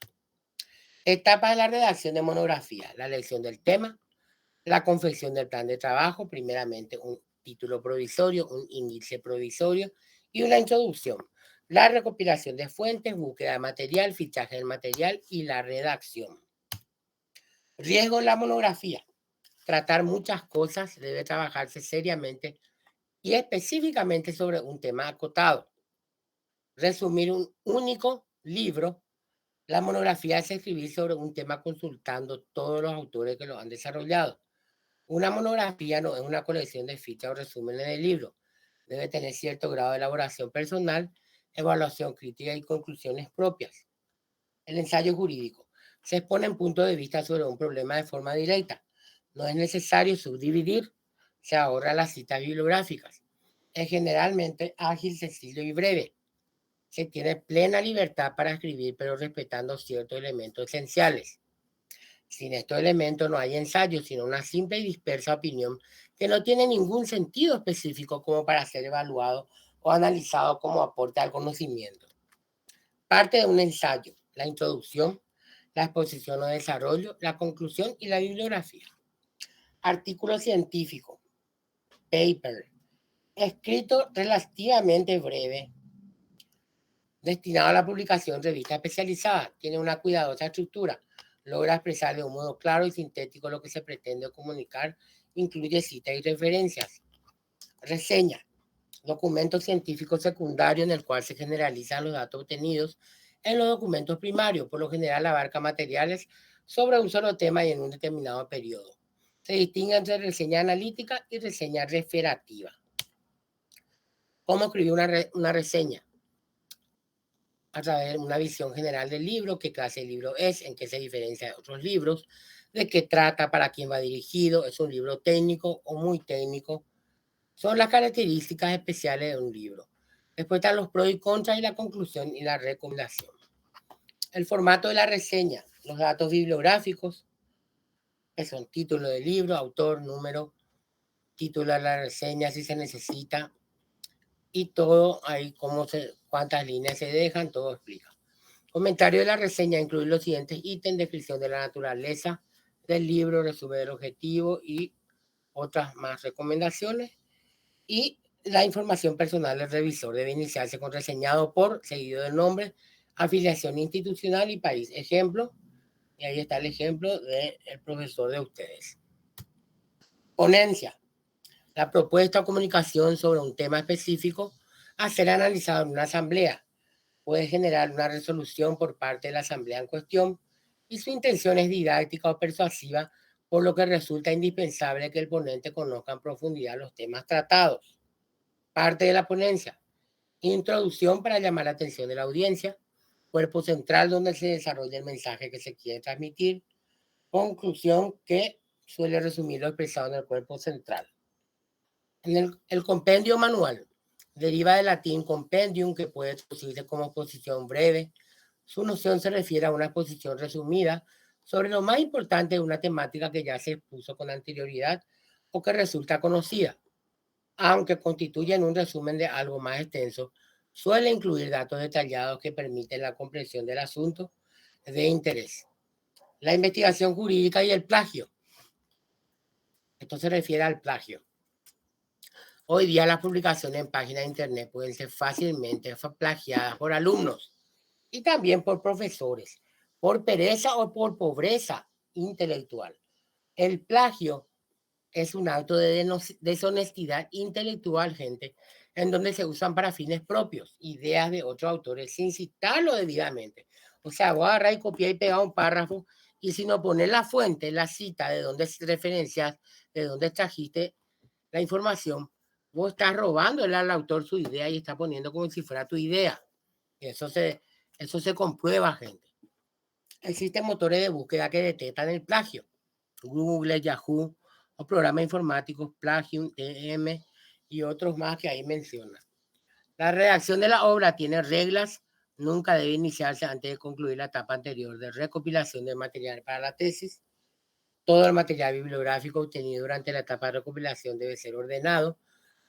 Etapas de la redacción de monografía: la elección del tema, la confección del plan de trabajo, primeramente un título provisorio, un índice provisorio y una introducción. La recopilación de fuentes, búsqueda de material, fichaje del material y la redacción. Riesgo en la monografía. Tratar muchas cosas, debe trabajarse seriamente y específicamente sobre un tema acotado. Resumir un único libro. La monografía es escribir sobre un tema consultando todos los autores que lo han desarrollado. Una monografía no es una colección de fichas o resúmenes del libro. Debe tener cierto grado de elaboración personal, evaluación crítica y conclusiones propias. El ensayo jurídico. Se exponen puntos de vista sobre un problema de forma directa. No es necesario subdividir. Se ahorra las citas bibliográficas. Es generalmente ágil, sencillo y breve. Se tiene plena libertad para escribir, pero respetando ciertos elementos esenciales. Sin estos elementos no hay ensayo, sino una simple y dispersa opinión que no tiene ningún sentido específico como para ser evaluado o analizado como aporte al conocimiento. Parte de un ensayo: la introducción, la exposición o desarrollo, la conclusión y la bibliografía. Artículo científico, paper, escrito relativamente breve, destinado a la publicación en revista especializada. Tiene una cuidadosa estructura. Logra expresar de un modo claro y sintético lo que se pretende comunicar. Incluye citas y referencias. Reseña. Documento científico secundario en el cual se generalizan los datos obtenidos en los documentos primarios. Por lo general abarca materiales sobre un solo tema y en un determinado periodo. Se distingue entre reseña analítica y reseña referativa. ¿Cómo escribir una reseña? A través de una visión general del libro: qué clase de libro es, en qué se diferencia de otros libros, de qué trata, para quién va dirigido, es un libro técnico o muy técnico. Son las características especiales de un libro. Después están los pros y contras y la conclusión y la recomendación. El formato de la reseña: los datos bibliográficos, que son título del libro, autor, número, título de la reseña si se necesita, y todo ahí, cuántas líneas se dejan, todo explica. Comentario de la reseña: incluir los siguientes ítems: descripción de la naturaleza del libro, resumen del objetivo y otras más recomendaciones. Y la información personal del revisor debe iniciarse con reseñado por, seguido del nombre, afiliación institucional y país. Ejemplo, y ahí está el ejemplo del profesor de ustedes. Ponencia: la propuesta o comunicación sobre un tema específico a ser analizado en una asamblea. Puede generar una resolución por parte de la asamblea en cuestión y su intención es didáctica o persuasiva, por lo que resulta indispensable que el ponente conozca en profundidad los temas tratados. Parte de la ponencia: introducción para llamar la atención de la audiencia, cuerpo central donde se desarrolla el mensaje que se quiere transmitir, conclusión que suele resumir lo expresado en el cuerpo central. El compendio manual deriva del latín compendium, que puede traducirse como exposición breve. Su noción se refiere a una exposición resumida sobre lo más importante de una temática que ya se expuso con anterioridad o que resulta conocida. Aunque constituyen un resumen de algo más extenso, suele incluir datos detallados que permiten la comprensión del asunto de interés. La investigación jurídica y el plagio. Esto se refiere al plagio. Hoy día las publicaciones en páginas de internet pueden ser fácilmente plagiadas por alumnos y también por profesores, por pereza o por pobreza intelectual. El plagio es un acto de deshonestidad intelectual, gente, en donde se usan para fines propios ideas de otros autores sin citarlo debidamente. O sea, voy a agarrar y copiar y pegar un párrafo y si no poner la fuente, la cita, de dónde referencias, de dónde trajiste la información, vos estás robándole al autor su idea y está poniendo como si fuera tu idea. Eso se comprueba, gente. Existen motores de búsqueda que detectan el plagio: Google, Yahoo, o programas informáticos, Plagium, TM y otros más que ahí menciona. La redacción de la obra tiene reglas. Nunca debe iniciarse antes de concluir la etapa anterior de recopilación de material para la tesis. Todo el material bibliográfico obtenido durante la etapa de recopilación debe ser ordenado,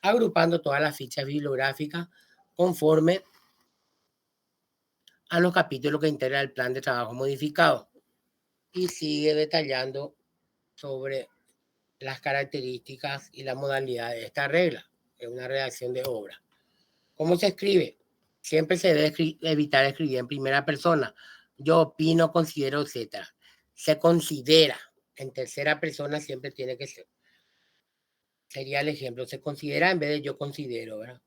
agrupando todas las fichas bibliográficas conforme a los capítulos que integra el plan de trabajo modificado. Y sigue detallando sobre las características y la modalidad de esta regla. Es una redacción de obra. ¿Cómo se escribe? Siempre se debe evitar escribir en primera persona: yo opino, considero, etc. Se considera en tercera persona, siempre tiene que ser. Sería el ejemplo: se considera en vez de yo considero, ¿verdad?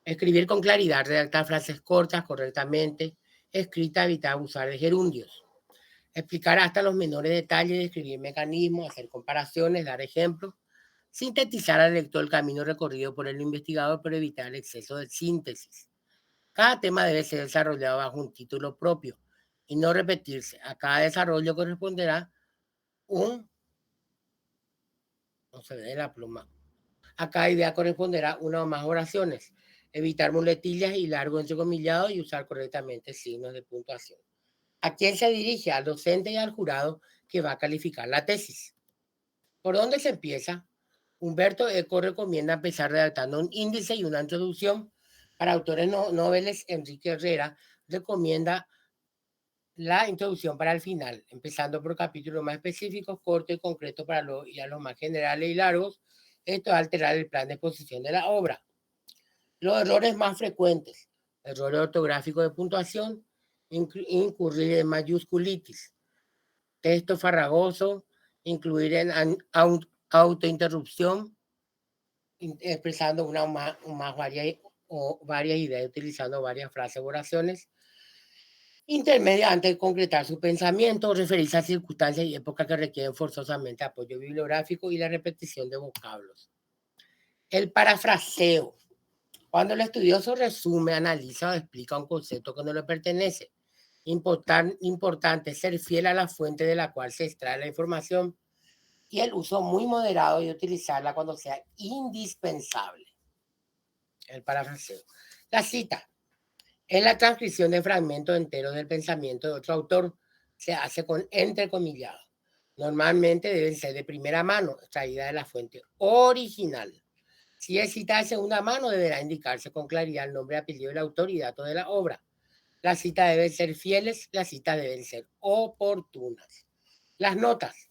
Escribir con claridad, redactar frases cortas correctamente, escrita, evitar abusar de gerundios. Explicar hasta los menores detalles, describir mecanismos, hacer comparaciones, dar ejemplos. Sintetizar al lector el camino recorrido por el investigador para evitar el exceso de síntesis. Cada tema debe ser desarrollado bajo un título propio y no repetirse. A cada desarrollo corresponderá un... No se ve la pluma. A cada idea corresponderá una o más oraciones. evitar muletillas y largo entrecomillado y usar correctamente signos de puntuación. ¿A quién se dirige? Al docente y al jurado que va a calificar la tesis. ¿Por dónde se empieza? Humberto Eco recomienda empezar redactando un índice y una introducción. Para autores noveles, Enrique Herrera recomienda la introducción para el final, empezando por capítulos más específicos, cortos y concretos para los más generales y largos. Esto va a alterar el plan de exposición de la obra. Los errores más frecuentes: errores ortográficos de puntuación, incurrir en mayúsculitis, texto farragoso, incluir en autointerrupción, expresando una o más varias ideas, utilizando varias frases o oraciones. Intermedia antes de concretar su pensamiento, referirse a circunstancias y épocas que requieren forzosamente apoyo bibliográfico y la repetición de vocablos. El parafraseo: cuando el estudioso resume, analiza o explica un concepto que no le pertenece. Importante ser fiel a la fuente de la cual se extrae la información y el uso muy moderado de utilizarla cuando sea indispensable. El parafraseo. La cita es la transcripción de fragmentos enteros del pensamiento de otro autor. Se hace con entrecomillado. Normalmente deben ser de primera mano, extraída de la fuente original. Si es cita de segunda mano, deberá indicarse con claridad el nombre, apellido del autor y datos de la obra. Las citas deben ser fieles, las citas deben ser oportunas. Las notas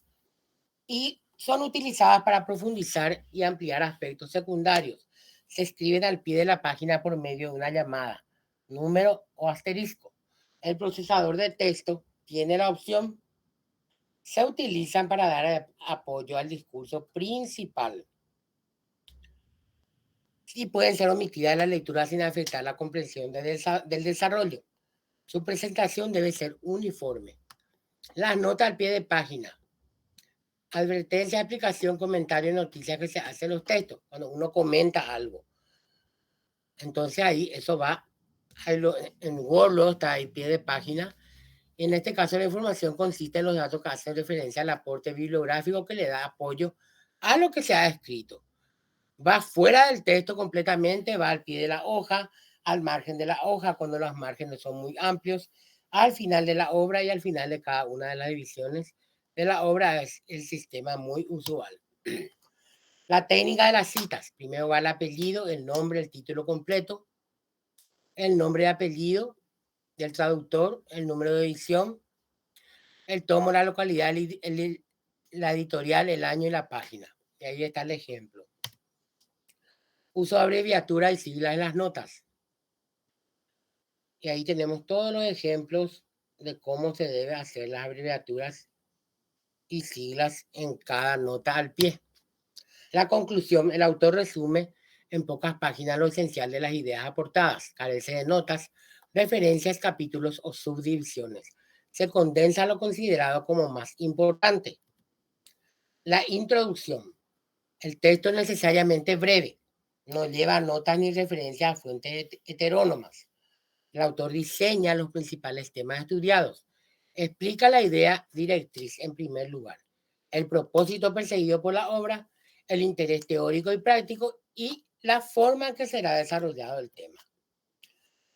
y son utilizadas para profundizar y ampliar aspectos secundarios. Se escriben al pie de la página por medio de una llamada, número o asterisco. El procesador de texto tiene la opción. Se utilizan para dar apoyo al discurso principal y pueden ser omitidas en la lectura sin afectar la comprensión del desarrollo. Su presentación debe ser uniforme. Las notas al pie de página: advertencia, explicación, comentario, noticias que se hacen en los textos, cuando uno comenta algo. Entonces ahí eso va en Word, está ahí pie de página. En este caso la información consiste en los datos que hacen referencia al aporte bibliográfico que le da apoyo a lo que se ha escrito. Va fuera del texto completamente, va al pie de la hoja, al margen de la hoja, cuando los márgenes son muy amplios, al final de la obra y al final de cada una de las divisiones de la obra. Es el sistema muy usual. La técnica de las citas: primero va el apellido, el nombre, el título completo, el nombre y apellido del traductor, el número de edición, el tomo, la localidad, la editorial, el año y la página. Y ahí está el ejemplo. Uso abreviatura y siglas en las notas. Y ahí tenemos todos los ejemplos de cómo se debe hacer las abreviaturas y siglas en cada nota al pie. La conclusión: el autor resume en pocas páginas lo esencial de las ideas aportadas, carece de notas, referencias, capítulos o subdivisiones. Se condensa lo considerado como más importante. La introducción: el texto es necesariamente breve, no lleva notas ni referencias a fuentes heterónomas. El autor diseña los principales temas estudiados, explica la idea directriz en primer lugar, el propósito perseguido por la obra, el interés teórico y práctico y la forma en que será desarrollado el tema.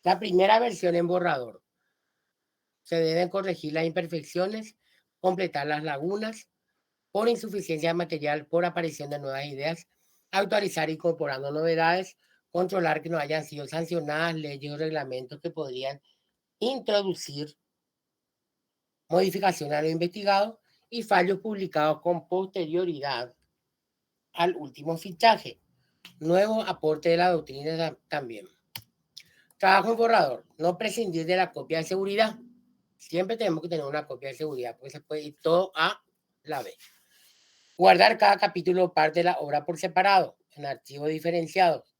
La primera versión en borrador: se deben corregir las imperfecciones, completar las lagunas por insuficiencia de material, por aparición de nuevas ideas, actualizar incorporando novedades, controlar que no hayan sido sancionadas leyes o reglamentos que podrían introducir modificaciones a lo investigado y fallos publicados con posterioridad al último fichaje. Nuevo aporte de la doctrina también. Trabajo en borrador: no prescindir de la copia de seguridad. Siempre tenemos que tener una copia de seguridad porque se puede ir todo a la vez. Guardar cada capítulo o parte de la obra por separado, en archivos diferenciados.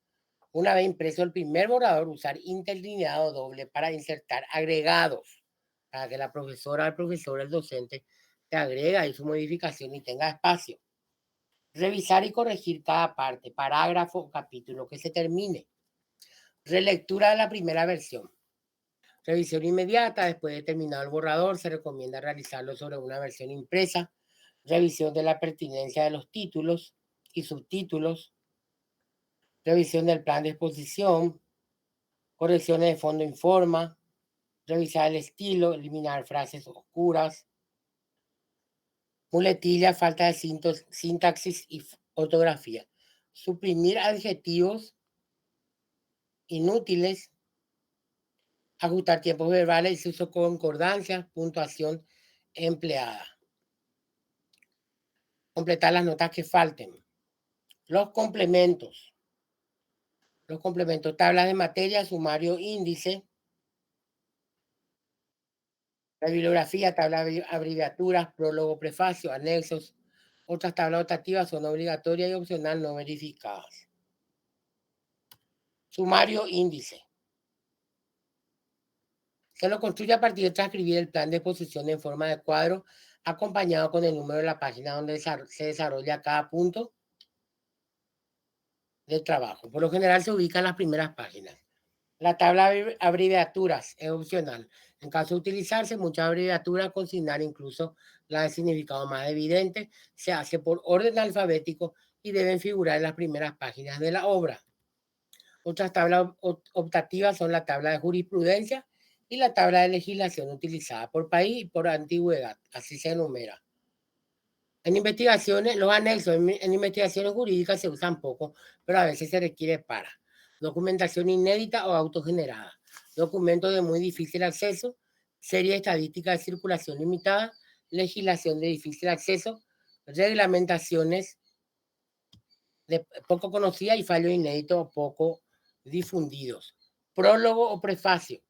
Una vez impreso el primer borrador, usar interlineado doble para insertar agregados, para que la profesora, el profesor, el docente te agrega ahí su modificación y tenga espacio. Revisar y corregir cada parte, parágrafo o capítulo que se termine. Relectura de la primera versión. Revisión inmediata: después de terminado el borrador, se recomienda realizarlo sobre una versión impresa. Revisión de la pertinencia de los títulos y subtítulos. Revisión del plan de exposición. correcciones de fondo en forma, revisar el estilo, eliminar frases oscuras, muletilla, falta de sintaxis y ortografía, suprimir adjetivos inútiles, ajustar tiempos verbales y su uso concordancia, puntuación empleada, completar las notas que falten, los complementos, tablas de materia, sumario, índice, la bibliografía, tabla de abreviaturas, prólogo, prefacio, anexos. Otras tablas optativas son obligatorias y opcional no verificadas. Sumario, índice. Se lo construye a partir de transcribir el plan de exposición en forma de cuadro, acompañado con el número de la página donde se desarrolla cada punto del trabajo. Por lo general se ubica en las primeras páginas. La tabla de abreviaturas es opcional. En caso de utilizarse muchas abreviaturas, consignar incluso la de significado más evidente, se hace por orden alfabético y deben figurar en las primeras páginas de la obra. Otras tablas optativas son la tabla de jurisprudencia y la tabla de legislación utilizada por país y por antigüedad. Así se enumera. En investigaciones, los anexos en investigaciones jurídicas se usan poco, pero a veces se requiere para documentación inédita o autogenerada, documentos de muy difícil acceso, serie estadística de circulación limitada, legislación de difícil acceso, reglamentaciones de poco conocida y fallos inéditos o poco difundidos. Prólogo o prefacio.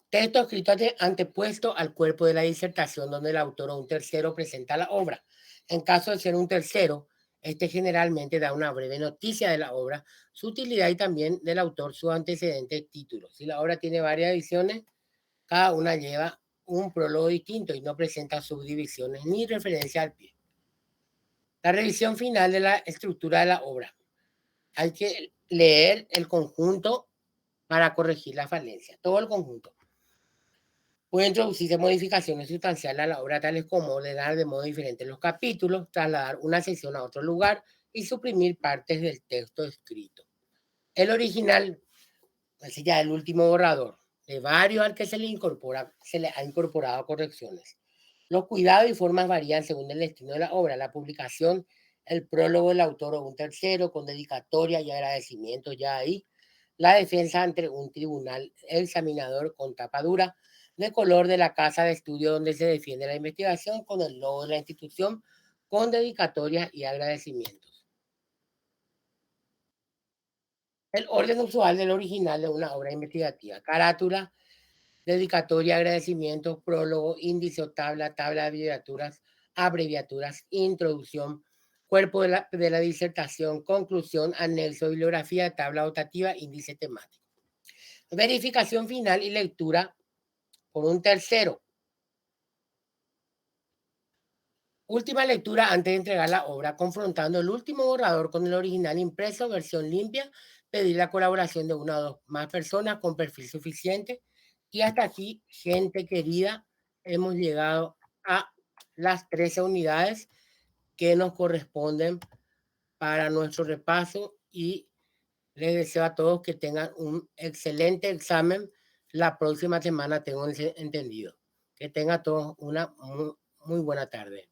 Texto escrito antepuesto al cuerpo de la disertación donde el autor o un tercero presenta la obra. En caso de ser un tercero, este generalmente da una breve noticia de la obra, su utilidad y también del autor sus antecedentes títulos. Si la obra tiene varias ediciones, cada una lleva un prólogo distinto y no presenta subdivisiones ni referencia al pie. La revisión final de la estructura de la obra. Hay que leer el conjunto para corregir la falencia, todo el conjunto. Puede introducirse modificaciones sustanciales a la obra, tales como ordenar de modo diferente los capítulos, trasladar una sección a otro lugar y suprimir partes del texto escrito. El original, así ya el último borrador, de varios al que se le ha incorporado correcciones. Los cuidados y formas varían según el destino de la obra. La publicación, el prólogo del autor o un tercero, con dedicatoria y agradecimiento ya ahí. La defensa ante un tribunal examinador con tapa dura, de color de la casa de estudio donde se defiende la investigación, con el logo de la institución, con dedicatoria y agradecimientos. El orden usual del original de una obra investigativa. Carátula, dedicatoria, agradecimientos, prólogo, índice o tabla, tabla de abreviaturas, introducción, cuerpo de la disertación, conclusión, anexo, bibliografía, tabla optativa, índice temático. Verificación final y lectura por un tercero. Última lectura antes de entregar la obra, confrontando el último borrador con el original impreso, versión limpia, pedir la colaboración de una o dos más personas con perfil suficiente. Y hasta aquí, gente querida, hemos llegado a las 13 unidades que nos corresponden para nuestro repaso y les deseo a todos que tengan un excelente examen. La próxima semana tengo entendido. Que tengan todos una muy buena tarde.